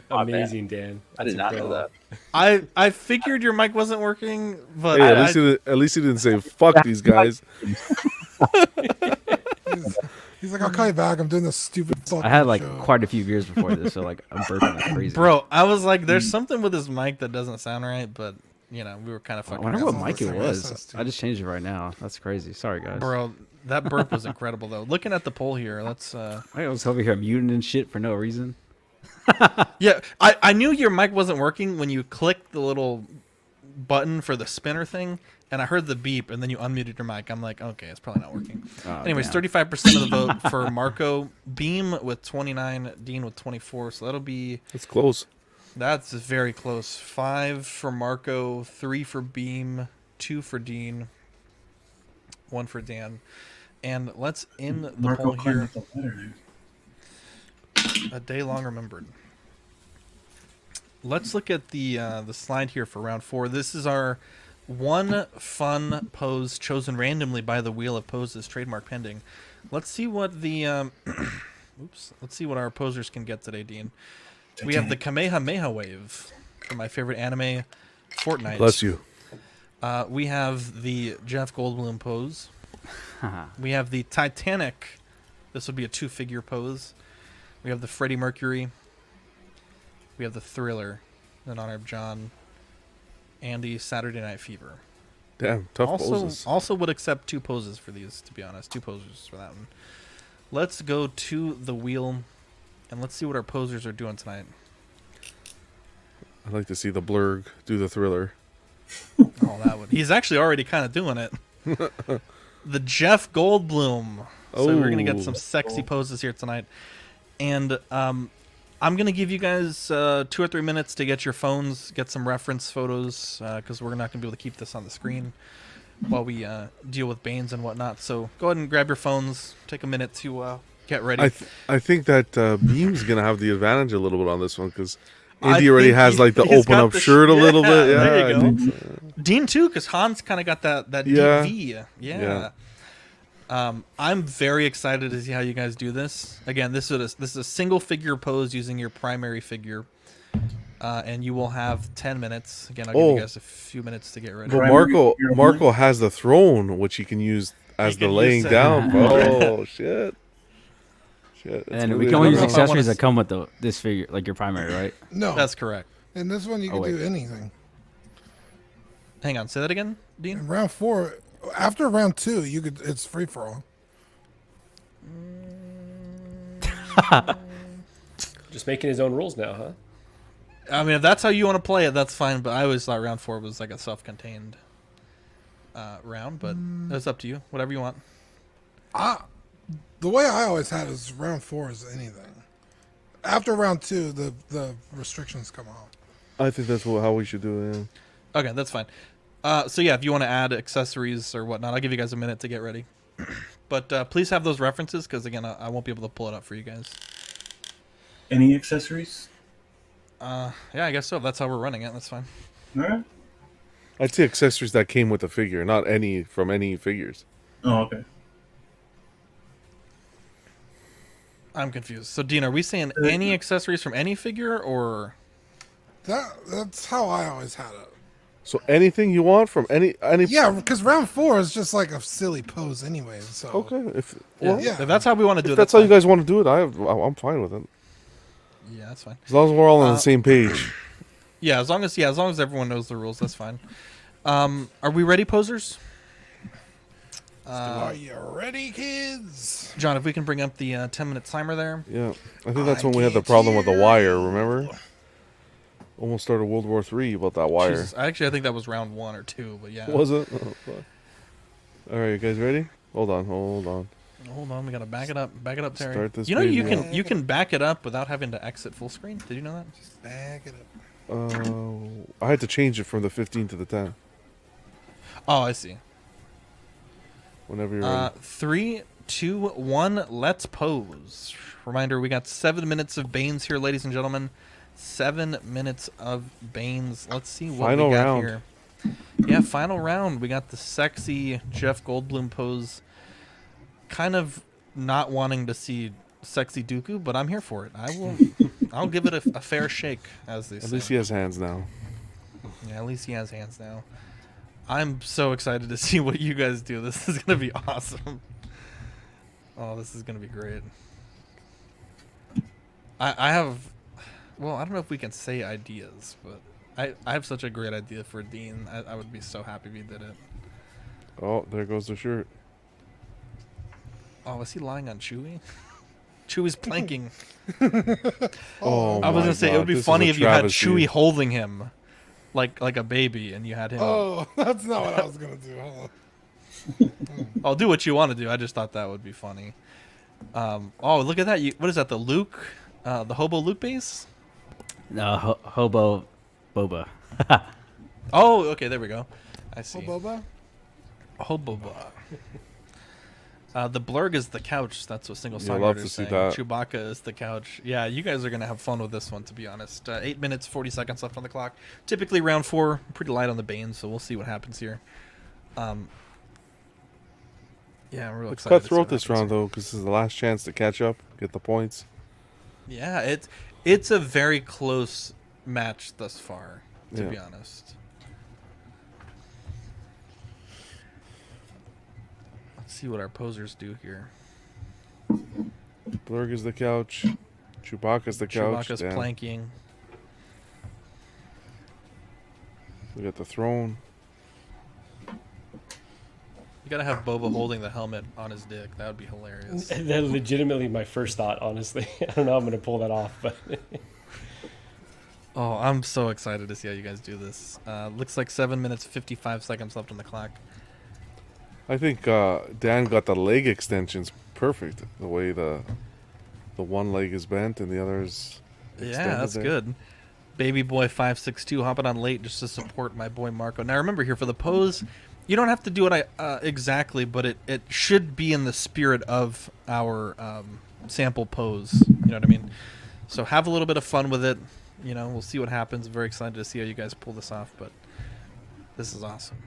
Oh, man. Amazing, Dan. I did not know that. I figured your mic wasn't working, but Hey, at least he didn't say fuck these guys. He's like, I'll call you back. I'm doing this stupid fucking I had like show. quite a few beers before this, so like I'm burping like crazy. bro, I was like, there's something with his mic that doesn't sound right, but we were kind of I fucking wonder around. what mic it Sorry, was. I just changed it right now. That's crazy. Sorry guys. Bro, that burp was incredible though. Looking at the poll here, let's I was over here muting and shit for no reason. yeah, I knew your mic wasn't working when you clicked the little button for the spinner thing, and I heard the beep, and then you unmuted your mic. I'm like, okay, it's probably not working. Oh, Anyways, damn. 35% of the vote for Marco, Beam with 29, Dean with 24. So It's close. that's very close. 5 for Marco, 3 for Beam, 2 for Dean, 1 for Dan. And let's end the poll here. A day long remembered. Let's look at the slide here for round 4. This is our one fun pose chosen randomly by the Wheel of Poses, trademark pending. Let's see what the let's see what our posers can get today, Dean. We have the Kamehameha wave from my favorite anime, Fortnite. Bless you. We have the Jeff Goldblum pose. We have the Titanic. This would be a 2-figure pose. We have the Freddie Mercury. We have the Thriller in honor of John. Andy, Saturday Night Fever. Damn, tough poses. Also would accept 2 poses for these, to be honest. 2 posers for that one. Let's go to the wheel, and let's see what our posers are doing tonight. I'd like to see the Blurg do the Thriller. Oh, that would. He's actually already kind of doing it. The Jeff Goldblum. So we're gonna get some sexy poses here tonight, and I'm gonna give you guys 2 or 3 minutes to get your phones, get some reference photos, because we're not gonna be able to keep this on the screen while we deal with Banes and whatnot. So go ahead and grab your phones. Take a minute to get ready. I think that Beam's gonna have the advantage a little bit on this one because I Indy already think has like the he's open got up the shirt a little bit. Yeah, there you I go. think so. Dean too, because Hans kind of got that Yeah. deep V. Yeah. I'm very excited to see how you guys do this. Again, this is a single figure pose using your primary figure, and you will have 10 minutes. Again, I'll give you guys a few minutes to get ready. But Primary figure Marco has the throne, which he can use as He the can laying use it. down. Oh shit! Shit. it's And gonna we be can a only good use one. accessories that come with this figure, like your primary, right? No, That's correct. in this one you Oh, can do wait. anything. Hang on, say that again, Dean. In round 4, after round 2, you could. It's free for all. Just making his own rules now, huh? I mean, if that's how you want to play it, that's fine. But I always thought round 4 was like a self-contained round. But it's up to you. Whatever you want. The way I always had is round 4 is anything. After round 2, the restrictions come off. I think that's how we should do it. Yeah. Okay, that's fine. So yeah, if you want to add accessories or whatnot, I'll give you guys a minute to get ready. But please have those references because again, I won't be able to pull it up for you guys. Any accessories? Yeah, I guess so. If that's how we're running it. That's fine. All right. I'd say accessories that came with the figure, not any from any figures. Oh, okay. I'm confused. So Dean, are we saying any accessories from any figure or? That's how I always had it. So anything you want from any. Yeah, because round 4 is just like a silly pose anyway. So Okay. If Yeah. If that's how we want to do it, if that's how you fine. guys want to do it, I'm fine with it. Yeah, that's fine. As long as we're all on the same page. Yeah, as long as everyone knows the rules, that's fine. Are we ready, posers? are you ready, kids? John, if we can bring up the 10-minute timer there. Yeah, I think that's when we had the problem with the wire. Remember? Almost started World War III about that wire. Jesus, actually, I think that was round 1 or 2, but yeah. Was it? Oh, fuck. All right, you guys ready? Hold on. Hold on, we gotta back it up, Terry. Start this you know you baby can you can back it up without having to exit full screen. Did you know that? Just back it up. I had to change it from the 15 to the 10. Oh, I see. Whenever you're ready. 3, 2, 1. Let's pose. Reminder: we got 7 minutes of Banes here, ladies and gentlemen. 7 minutes of Banes. Let's see what Final we got round. here. Yeah, final round. We got the sexy Jeff Goldblum pose. Kind of not wanting to see sexy Dooku, but I'm here for it. I'll give it a fair shake, as they say. At least he has hands now. Yeah, at least he has hands now. I'm so excited to see what you guys do. This is gonna be awesome. Oh, this is gonna be great. I have, well, I don't know if we can say ideas, but I have such a great idea for Dean. I would be so happy if he did it. Oh, there goes the shirt. Oh, is he lying on Chewie? Chewie's planking. Oh, I was my gonna say it God, would be this is funny a if you had travesty. Chewie holding him, like a baby, and you had him. Oh, that's not what I was gonna do. Hold on. I'll do what you want to do. I just thought that would be funny. Oh, look at that! What is that? The Luke, the Hobo Luke base? No, Hobo Boba. Oh, okay, there we go. I see. Oh, Boba. Hobo. The Blurg is the couch. That's what single Yeah, love songwriter to is see saying. that. Chewbacca is the couch. Yeah, you guys are gonna have fun with this one, to be honest. 8 minutes 40 seconds left on the clock. Typically round 4, pretty light on the Banes, so we'll see what happens here. Yeah, I'm real Let's excited. cut throat this round though, because this is the last chance to catch up, get the points. Yeah, it's a very close match thus far, to Yeah. be honest. Let's see what our posers do here. Blurg is the couch. Chewbacca's the couch. Chewbacca's Damn. planking. We got the throne. You gotta have Boba holding the helmet on his dick. That would be hilarious. That legitimately my first thought, honestly. I don't know how I'm going to pull that off, but Oh, I'm so excited to see how you guys do this. Looks like 7 minutes 55 seconds left on the clock. I think Dan got the leg extensions perfect. The way the one leg is bent and the other is extended Yeah, that's there. good. Baby boy 562 hopping on late just to support my boy Marco. Now remember here for the pose, you don't have to do it exactly, but it should be in the spirit of our sample pose. You know what I mean? So have a little bit of fun with it. You know, we'll see what happens. Very excited to see how you guys pull this off, but this is awesome.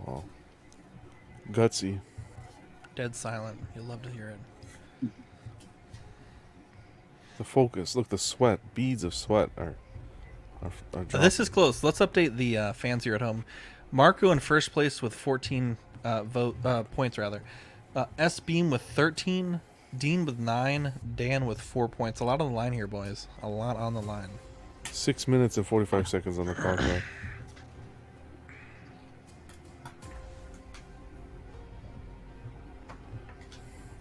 Wow. Gutsy. Dead silent. You'll love to hear it. The focus. Look, the sweat. Beads of sweat are This is close. Let's update the fans here at home. Marco in first place with 14 points, rather. S Beam with 13, Dean with 9, Dan with 4 points. A lot on the line here, boys. A lot on the line. 6 minutes and 45 seconds on the clock now.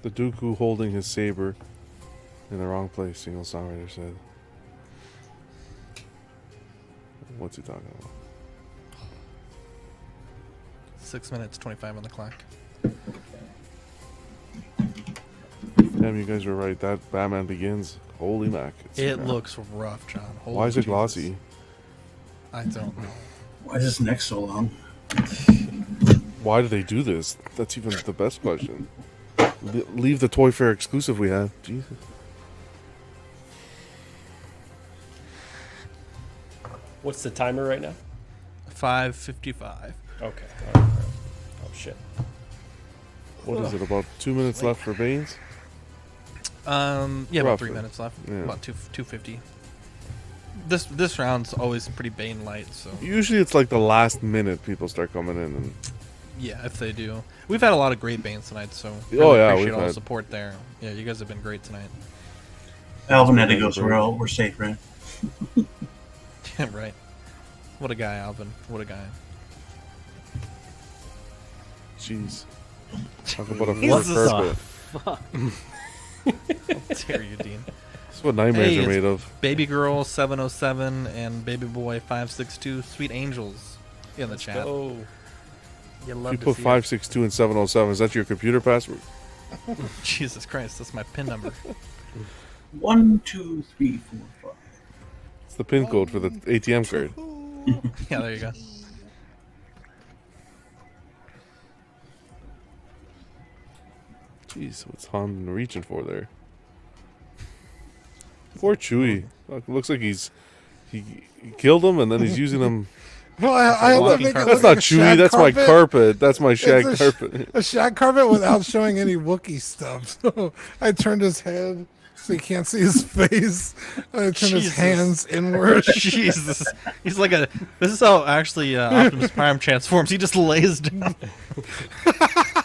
The Dooku holding his saber in the wrong place, single songwriter said. What's he talking about? 6 minutes, 25 on the clock. Damn, you guys were right. That Batman Begins. Holy mac. It looks rough, John. Holy Why is it Jesus. glossy? I don't know. Why is his neck so long? Why do they do this? That's even the best question. Leave the Toy Fair exclusive we have. Jesus. What's the timer right now? 5:55. Okay. All right. Oh shit. What is it? About 2 minutes left for Baines? Yeah, about 3 Roughly. minutes left. Yeah. About 250. This round's always pretty Bane light, so Usually it's like the last minute people start coming in. And yeah, if they do. We've had a lot of great Banes tonight, so Oh, yeah, appreciate we've all the had- support there. Yeah, you guys have been great tonight. Alvin had to go, so we're safe, right? Yeah, right. What a guy, Alvin. What a guy. jeez. Talk about a What fur the carpet. Dare you, Dean. That's what nightmares Hey, are it's made of. Baby Girl 707 and Baby Boy 562, Sweet Angels in the chat. Oh. You If love you to put see 562 and 707, is that your computer password? it. Jesus Christ, that's my pin number. 1, 2, 3, 4, 5. It's the PIN code for the ATM card. Yeah, there you go. Jeez, what's Han reaching for there? Poor Chewie. Looks like he killed him and then he's using them. Well, I had to Walking make it carpet. look That's not like a Chewie. shag That's my carpet. That's my shag It's carpet. a shag carpet without showing any Wookiee stuff. So I turned his head so you can't see his face. I turned his Jesus. hands inward. Jesus. He's like a. This is how actually Optimus Prime transforms. He just lays down.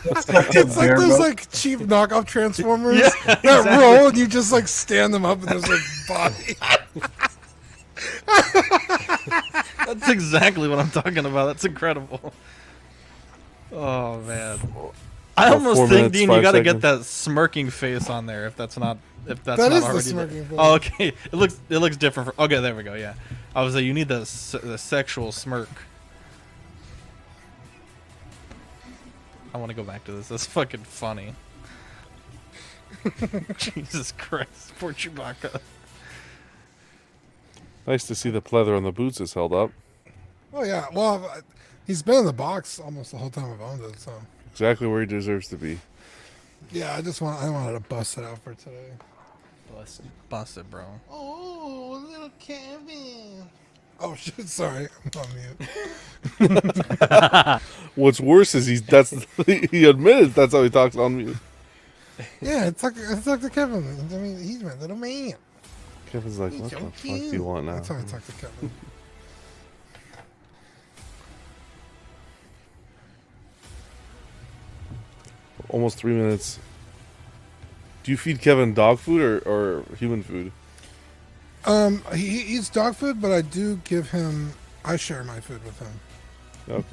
It's like those like cheap knockoff Transformers Yeah, that exactly. roll and you just like stand them up and there's like body. That's exactly what I'm talking about. That's incredible. Oh man. I About almost 4 think, minutes, Dean, you 5 got to get seconds. that smirking face on there if that's not That not is the already smirking face. Oh, okay. It looks different. Okay, there we go. Yeah, I was like, you need the sexual smirk. I want to go back to this. That's fucking funny. Jesus Christ, poor Chewbacca. Nice to see the pleather on the boots is held up. Oh yeah, well, he's been in the box almost the whole time I've owned it. So Exactly where he deserves to be. yeah, I wanted to bust it out for today. Busted, bro. Oh, little Kevin. Oh shit! Sorry, I'm on mute. What's worse is he admitted that's how he talks on mute. Yeah, it's like to Kevin. I mean, he's my little man. Kevin's like, He's what so the fuck do cute. you want now? That's how I talk to Kevin. Almost 3 minutes. Do you feed Kevin dog food or human food? He eats dog food, but I do give him. I share my food with him. Okay.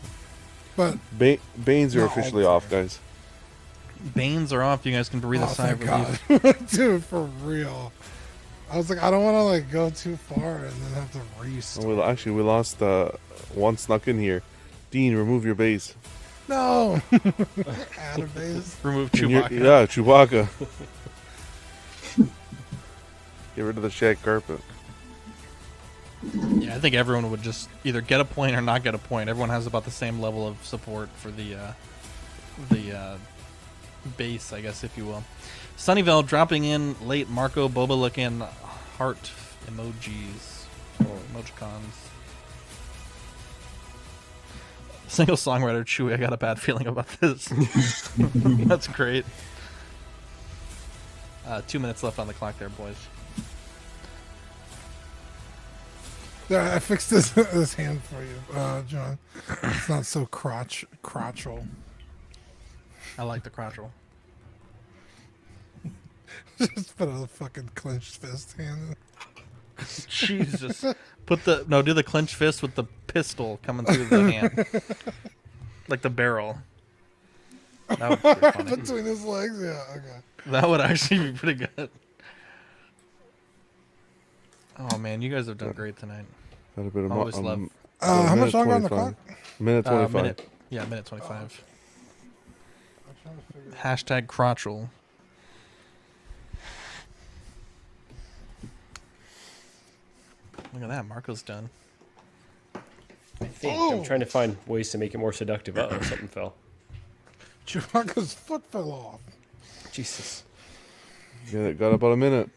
But Banes are Not all officially the off, time. guys. Banes are off. You guys can breathe oh, a sigh of thank relief. God. Dude, for real. I was like, I don't want to like go too far and then have to restart. Oh, actually, we lost one snuck in here. Dean, remove your base. No, out of base. Remove And you're- Chewbacca. Yeah, Chewbacca. Get rid of the shag carpet. Yeah, I think everyone would just either get a point or not get a point. Everyone has about the same level of support for the base, I guess, if you will. Sunnyvale dropping in late. Marco Boba looking heart emojis or emojicons. Single songwriter Chewy, I got a bad feeling about this. That's great. 2 minutes left on the clock there, boys. There, I fixed this hand for you, John. It's not so crotchal. I like the crotchal. Just put a fucking clenched fist hand. Jesus. Do the clenched fist with the pistol coming through the hand. Like the barrel. That would be pretty funny. Between his legs, yeah, okay. That would actually be pretty good. Oh man, you guys have done great tonight. Had a bit of Always love. How much longer on the 25. clock? Minute 25. Minute 25. Hashtag crotchal. Look at that, Marco's done. I think I'm trying to find ways to make it more seductive. Oh, something fell. Chewbacca's foot fell off. Jesus. Yeah, got about a minute.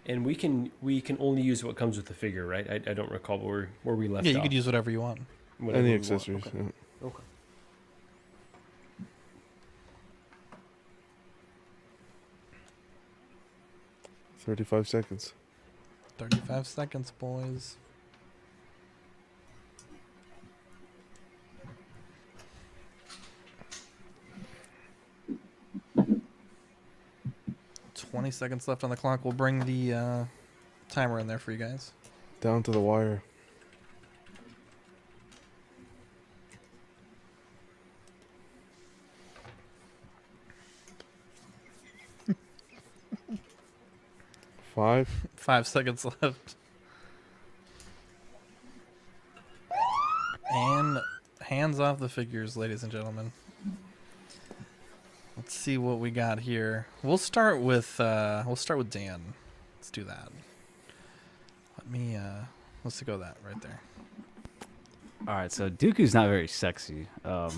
And we can only use what comes with the figure, right? I don't recall where we left Yeah, you off. could use whatever you want. Whatever Any we want. accessories. Okay. Yeah. Okay. 35 seconds. 35 seconds, boys. $20 seconds left on the clock. We'll bring the timer in there for you guys. Down to the wire. Five. 5 seconds left. And hands off the figures, ladies and gentlemen. Let's see what we got here. We'll start with Dan. Let's do that. Let's go that right there. All right, so Dooku's not very sexy. But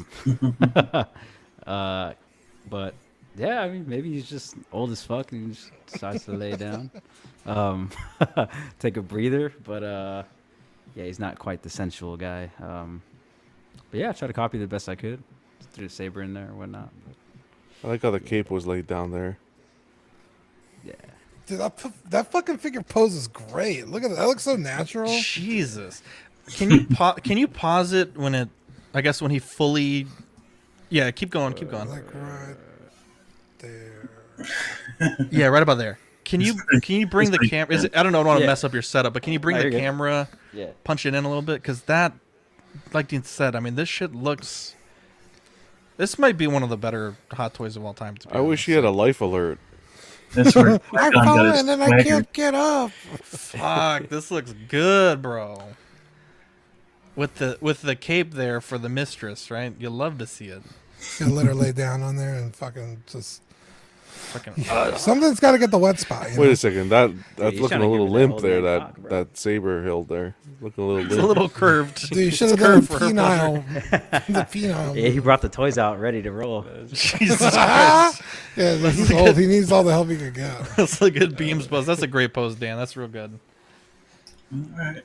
yeah, I mean, maybe he's just old as fuck and he just decides to lay down, take a breather. But yeah, he's not quite the sensual guy. But yeah, I tried to copy the best I could. Threw a saber in there or whatnot. But I like how the cape was laid down there. yeah, Dude, that fucking figure pose is great. Look at that. That looks so natural. Jesus. Can you pause it when it? I guess when he fully. Yeah, keep going. Keep going. Like right there. Yeah, right about there. Can you bring the camera? Is it? I don't know. I don't want to Yeah. mess up your setup, but can you bring No, the you're good. camera? yeah. Punch it in a little bit, because that, like Dean said, I mean, this shit looks. This might be one of the better Hot Toys of all time. To be I wish he had a life alert. That's where I've Qui-Gon got fallen his and I swagger. can't get up. Fuck, this looks good, bro. With the cape there for the mistress, right? You love to see it. You let her lay down on there and fucking just. Fucking. Something's got to get the wet spot. You Wait know? a second. That's he's looking trying a to little give her that limp old there. man That cock, bro. that saber hilt there. Looking a little It's a limp. little curved. Dude, you should have It's done curved for her penile. The penile. Yeah, he brought the toys out ready to roll. Jesus Christ. Yeah, he's old. He needs all the help he can get. That's a good beams pose. That's a great pose, Dan. That's real good. All right.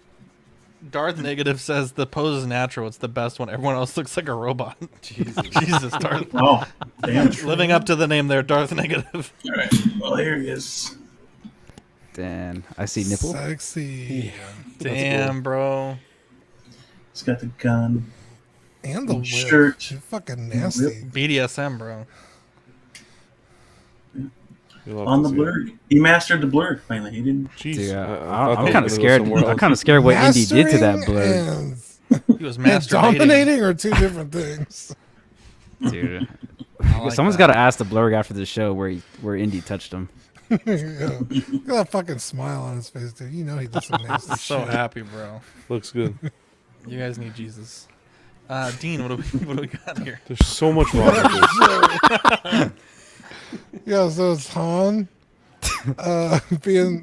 Darth Negative says the pose is natural. It's the best one. Everyone else looks like a robot. Jesus, Darth. Oh, damn. Living up to the name there, Darth Negative. All right. Well, here he is. Dan, I see nipple. Sexy. Damn, bro. He's got the gun. And the whip. Shirt. You're fucking nasty. BDSM, bro. You'll have On to the see it. blur. He mastered the blur finally. He didn't. Jeez, Dude, I I'm thought kind they of were gonna scared. go somewhere I'm else. kind of scared what Indy did to that Mastering blur, and He was yeah, masturbating. dominating are two different things. dude. I like Someone's that. got to ask the blurg after the show where Indy touched him. Yeah. Look at that fucking smile on his face, dude. You know he did some nasty I'm so shit. happy, bro. Looks good. You guys need Jesus. Dean, what do we got here? There's so much wrong with this. Yeah, so it's Han.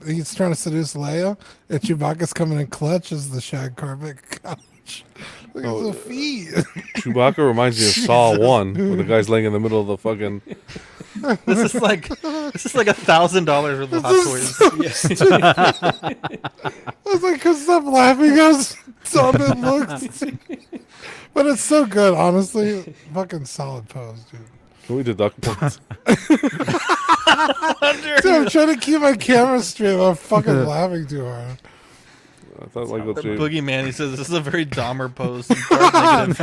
He's trying to seduce Leia, and Chewbacca's coming in clutch as the shag carpet couch. Look at the feet. Chewbacca reminds me of Saw 1, where the guy's laying in the middle of the fucking. This is like $1,000 worth of Hot Toys. I was like, stop laughing how dumb it looks. But it's so good, honestly. Fucking solid pose, dude. Can we deduct points? Dude, I'm trying to keep my camera straight. I'm fucking laughing too hard. I thought Michael The J. Boogeyman, he says, this is a very Dahmer pose. And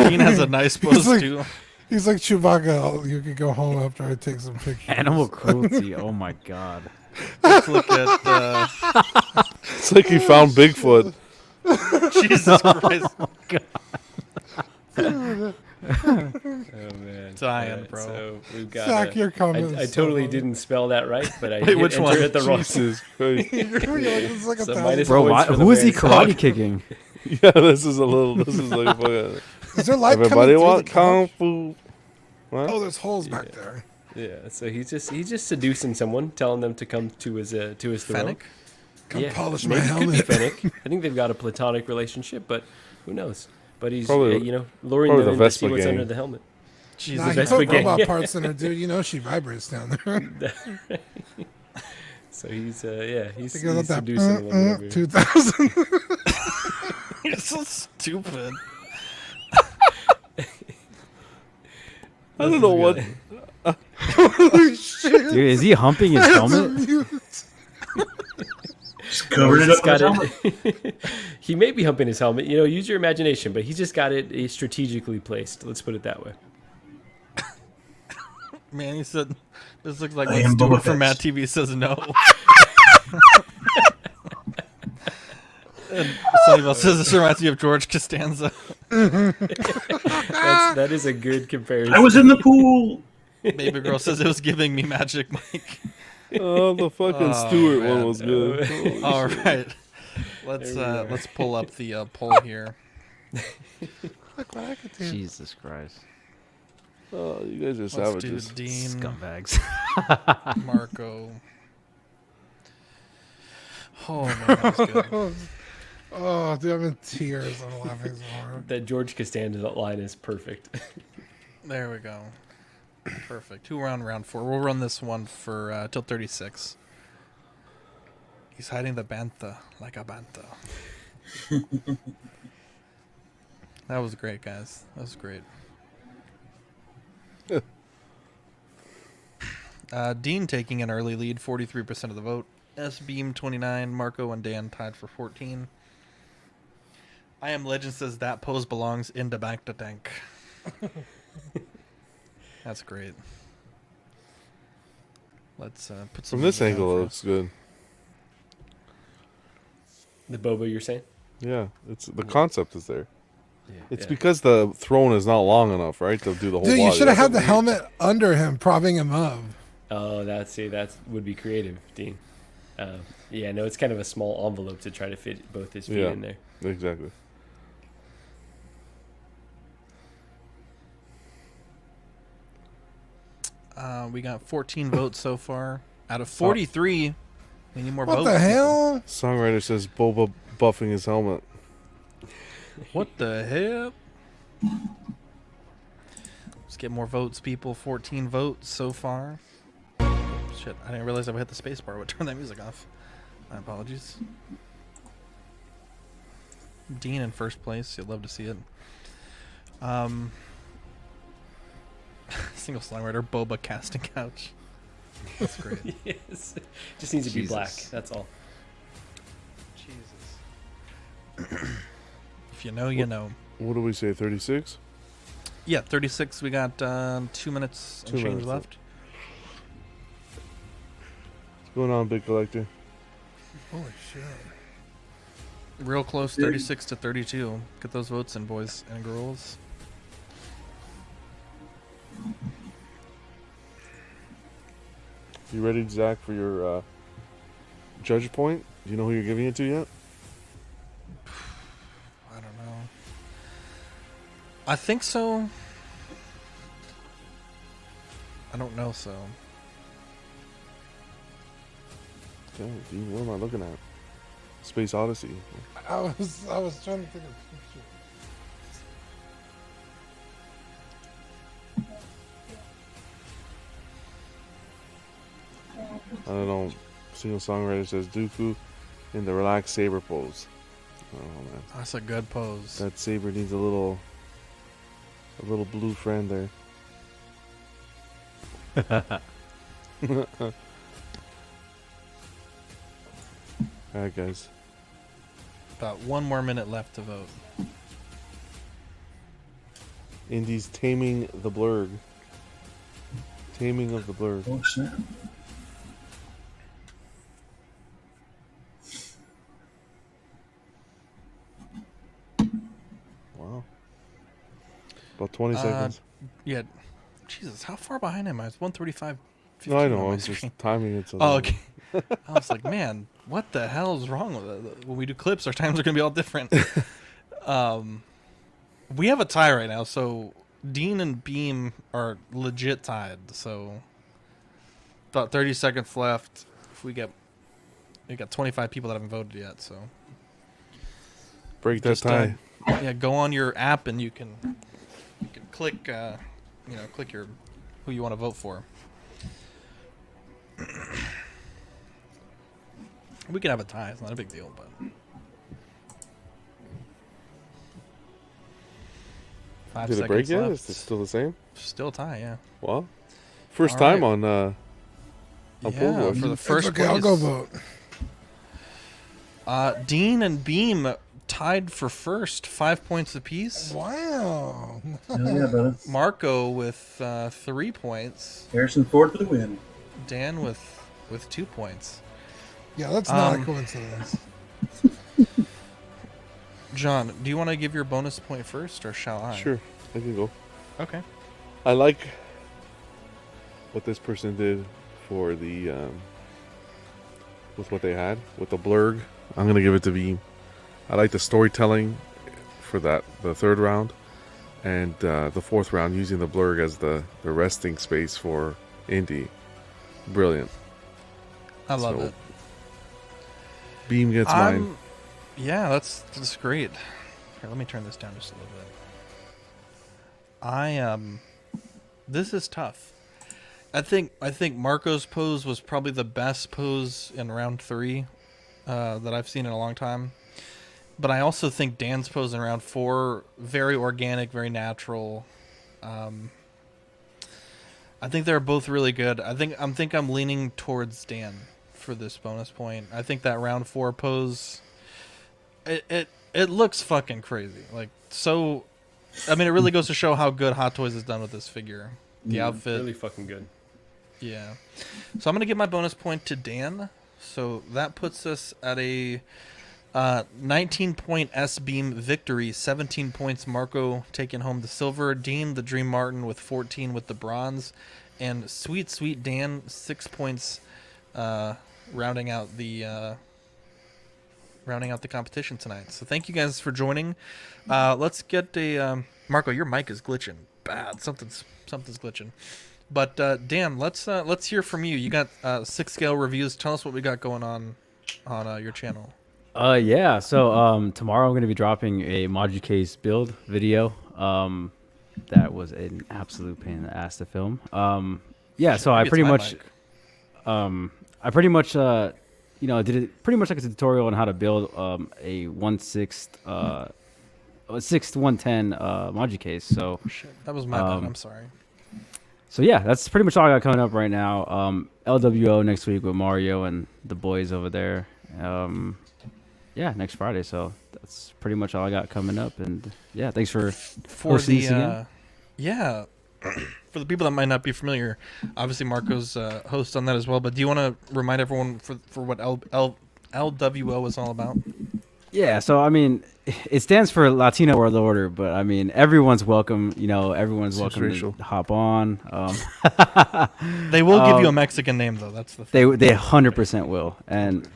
Dean has a nice pose, like- too. He's like Chewbacca. You could go home after I take some pictures. Animal cruelty. Oh my god. Let's look at It's like he found Bigfoot. Jesus Christ. Oh man, Dying, bro. So we've got. Zach, your comment. I totally didn't spell that right, but I Wait, hit which enter one? at the wrong. Jesus Christ. It's like So $1,000. minus Bro, points why, for the who is he very top. karate kicking? Yeah, this is like fucking. Is there light Everybody coming through want the kung couch? fu. What? Oh, there's holes back there. Yeah, so he's just seducing someone, telling them to come to his throne. Fennec? Come polish my maybe it could be helmet. Fennec. I think they've got a platonic relationship, but who knows? But he's Probably- luring probably them the in to see Vespa what's gang. under the helmet. Jesus. Nah, he Vespa put gang. robot parts in her, dude. You know she vibrates down there. So he's he's He goes up that seducing them. over here. 2000. You're so stupid. I don't know what. Holy shit. Dude, is he humping his helmet? Just covered it He's up with got his helmet. it. He may be humping his helmet. Use your imagination, but he's just got it strategically placed. Let's put it that way. Man, he said, this looks like I when am Stuart Boba from Fett. Matt TV says no. And somebody else says this reminds me of George Costanza. That is a good comparison. I was in the pool. Baby girl says it was giving me Magic Mike. Oh, the fucking Oh, Stewart man. one was good. Holy All shit. right, let's pull up the poll here. Look what I could do. Jesus Christ. Oh, you guys are Let's do savages. Dean, Scumbags. Marco. Oh man, that was good. Oh, dude, I'm in tears. I'm laughing so hard. That George Costanza line is perfect. There we go. Perfect. Who we're on round 4? We'll run this one for till 36. He's hiding the bantha like a bantha. That was great, guys. That was great. Dean taking an early lead, 43% of the vote. S-Beam 29, Marco and Dan tied for 14. I Am Legend says that pose belongs in the bank to tank. That's great. Let's put some From this music angle, on it for looks good. The Boba, you're saying? Yeah, it's the concept is there. Yeah, It's yeah. because the throne is not long enough, right, to do the whole. Dude, you body. should have That's had the what we- helmet under him, propping him up. Oh, that would be creative, Dean. Yeah, no, it's kind of a small envelope to try to fit both his feet Yeah. in there. Exactly. We got 14 votes so far out of 43. We need more What votes. the hell? Songwriter says Boba buffing his helmet. What the hell? Let's get more votes, people. 14 votes so far. Shit, I didn't realize I would hit the space bar. I would turn that music off. My apologies. Dean in first place. You'd love to see it. Single songwriter Boba casting couch. That's great. Yes. Just needs to be black. Jesus. That's all. Jesus. If you know, you know. What do we say? 36. Yeah, 36. We got 2 minutes and 2 change minutes left. going on, big collector? Holy shit. Real close, 36 to 32. Get those votes in, boys and girls. You ready, Zach, for your judge point? Do you know who you're giving it to yet? I don't know. I think so. I don't know so. Okay, Dean, what am I looking at? Space Odyssey. I was trying to take a picture. I don't know. Single songwriter says Dooku in the relaxed saber pose. Oh man, That's a good pose. that saber needs a little blue friend there. All right, guys. About 1 more minute left to vote. Indy's Taming the Blurg. Taming of the Blurg. Oh, snap. Wow. About 20 seconds. Yeah. Jesus, how far behind am I? It's 135. No, I 15 know. on my I'm just screen. timing it. So Oh, okay. I was like, man, what the hell is wrong with it? When we do clips, our times are going to be all different. We have a tie right now, so Dean and Beam are legit tied. So about 30 seconds left. If we got 25 people that haven't voted yet. So break that just, tie. yeah, go on your app and you can click, click your who you want to vote for. We can have a tie. It's not a big deal, but 5 Did seconds it break yet? left. Is it still the same? Still a tie, yeah. Well, first All time right. on Yeah, Pull Boy. for the It's first okay, I'll place. go vote. Dean and Beam tied for first, 5 points apiece. Wow. Hell yeah, brother. Marco with 3 points. Harrison Ford for the win. Dan with 2 points. Yeah, that's not a coincidence. John, do you want to give your bonus point first, or shall I? Sure, I can go. Okay. I like what this person did for the with what they had with the blurg. I'm gonna give it to Beam. I like the storytelling for the third round, and the fourth round using the blurg as the resting space for Indy. Brilliant. I love So, it. Beam gets mine. Yeah, that's great. Here, let me turn this down just a little bit. This is tough. I think Marco's pose was probably the best pose in round 3 that I've seen in a long time. But I also think Dan's pose in round 4 very organic, very natural. I think they're both really good. I think I'm leaning towards Dan for this bonus point. I think that round 4 pose, it looks fucking crazy. Like, so, I mean, it really goes to show how good Hot Toys has done with this figure. The outfit, Really fucking good. yeah. So I'm gonna give my bonus point to Dan. So that puts us at a 19-point S-Beam victory. 17 points. Marco taking home the silver. Dean, the Dream Martin, with 14 with the bronze, and sweet Dan, 6 points, rounding out the competition tonight. So thank you guys for joining. Let's get a Marco. Your mic is glitching bad. Something's glitching. But Dan, let's hear from you. You got 6 scale reviews. Tell us what we got going on your channel. Yeah. So tomorrow I'm going to be dropping a Module Case build video. That was an absolute pain in the ass to film. Yeah. So I Maybe it's pretty my much, mic. did it pretty much like a tutorial on how to build a 1/6 110 Module Case. So. Shit, that was my bad. I'm sorry. So yeah, that's pretty much all I got coming up right now. LWO next week with Mario and the boys over there. Yeah, next Friday. So that's pretty much all I got coming up. And yeah, thanks for For hosting the this again. yeah, For the people that might not be familiar, obviously Marco's host on that as well. But do you want to remind everyone for what LWO is all about? Yeah, so I mean, it stands for Latino World Order, but I mean, everyone's welcome. You know, everyone's Seems welcome racial. to hop on. They will give you a Mexican name though. That's the thing. They 100% will. And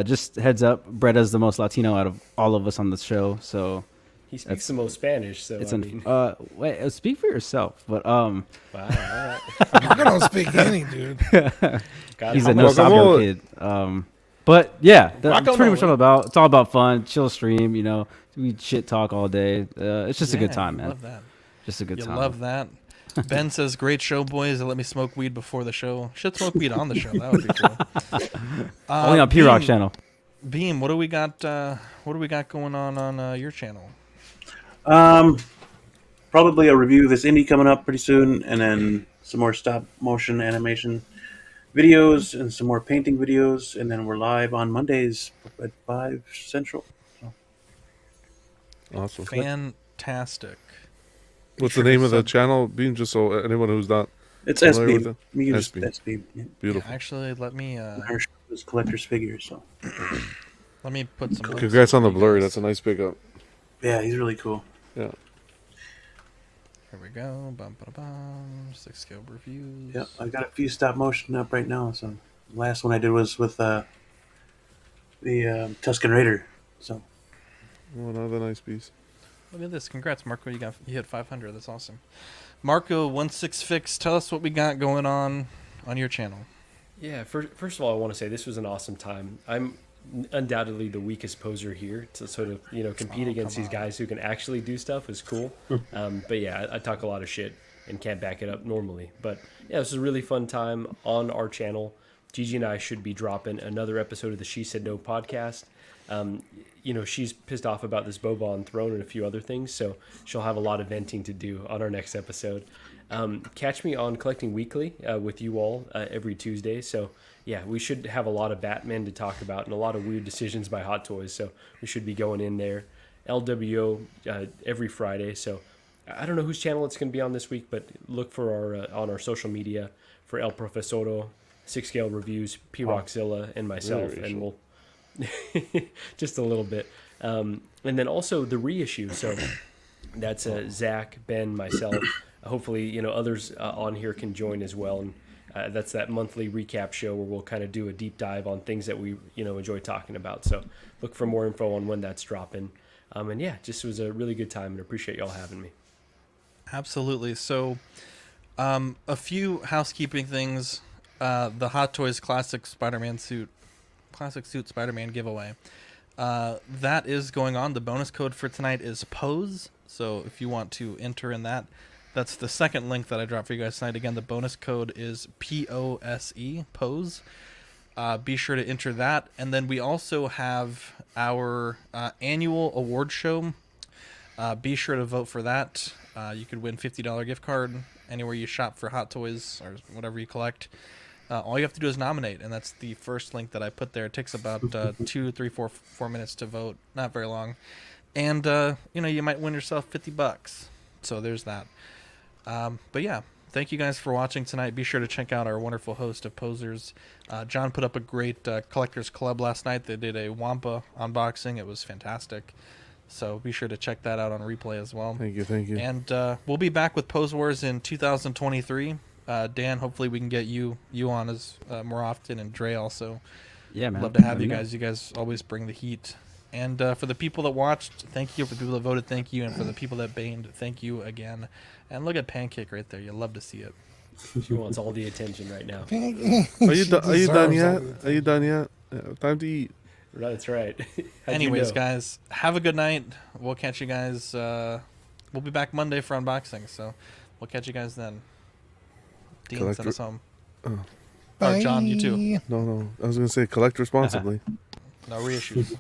just heads up, Bretta's the most Latino out of all of us on the show, so He speaks the most Spanish, so it's I mean, wait, speak for yourself. But wow, all right. I don't speak any, dude. Got he's it. a no Sabio kid. But yeah, that's Guacamole. pretty much all about. It's all about fun, chill stream. You know, we shit talk all day. It's just a good time, man. Love that. Just a good You time. love that. Ben says, "Great show, boys. They let me smoke weed before the show. Should smoke weed on the show. That would be cool." Only on P Rock Beam- channel. Beam, what do we got? What do we got going on your channel? Probably a review of this indie coming up pretty soon, and then some more stop motion animation videos and some more painting videos, and then we're live on Mondays at 5 Central. Awesome. Fantastic. What's the name of the channel? Being just so anyone who's not It's familiar with SB. it? We use SB. SB. Yeah. Beautiful. Actually, let me Our show is collector's figures, so put some. links Congrats on the for you blurry. guys. That's a nice pickup. yeah, he's really cool. Yeah. Here we go. Bum, ba, bum. 6 scale reviews. Yeah, I got a few stop motion up right now. So the last one I did was with the Tuscan Raider. So Oh, another nice piece. Look at this. Congrats, Marco. You hit 500. That's awesome. Marco 16fix. Tell us what we got going on your channel. Yeah, first of all, I want to say this was an awesome time. I'm undoubtedly the weakest poser here to sort of compete against these guys who can actually do stuff is cool. But yeah, I talk a lot of shit and can't back it up normally. But yeah, this was a really fun time on our channel. Gigi and I should be dropping another episode of the She Said No podcast. She's pissed off about this Boban throne and a few other things, so she'll have a lot of venting to do on our next episode. Catch me on Collecting Weekly with you all every Tuesday. So yeah, we should have a lot of Batman to talk about and a lot of weird decisions by Hot Toys. So we should be going in there. LWO every Friday. So I don't know whose channel it's going to be on this week, but look for our on our social media for El Profesoro, 6 Scale Reviews, P Rockzilla, and myself, Very and we'll just a little bit. And then also the reissue. So that's Zach, Ben, myself. Hopefully, others on here can join as well. And that's that monthly recap show where we'll kind of do a deep dive on things that we, enjoy talking about. So look for more info on when that's dropping. And yeah, just was a really good time and appreciate y'all having me. Absolutely. So, a few housekeeping things. The Hot Toys Classic Suit Spider-Man giveaway. That is going on. The bonus code for tonight is POSE. So if you want to enter in that, that's the second link that I dropped for you guys tonight. Again, the bonus code is POSE, POSE. Be sure to enter that. And then we also have our annual award show. Be sure to vote for that. You could win $50 gift card anywhere you shop for Hot Toys or whatever you collect. All you have to do is nominate, and that's the first link that I put there. It takes about 2, 3, 4 minutes to vote. Not very long. And, you might win yourself $50. So there's that. But yeah, thank you guys for watching tonight. Be sure to check out our wonderful host of posers. John put up a great Collectors Club last night. They did a Wampa unboxing. It was fantastic. So be sure to check that out on replay as well. Thank you. And we'll be back with Pose Wars in 2023. Dan, hopefully we can get you on as more often, and Dre also. Yeah, man. Love to have Let you me know. guys. You guys always bring the heat. And for the people that watched, thank you. For the people that voted, thank you. And for the people that baned, thank you again. And look at Pancake right there. You love to see it. She wants all the attention right now. Are you done yet? Are you done yet? Yeah, time to eat. That's right. How'd you Anyways, know? guys, have a good night. We'll catch you guys. We'll be back Monday for unboxing. So we'll catch you guys then. Dean, send us home. Oh, John, you too. No. I was gonna say collect responsibly. No reissues.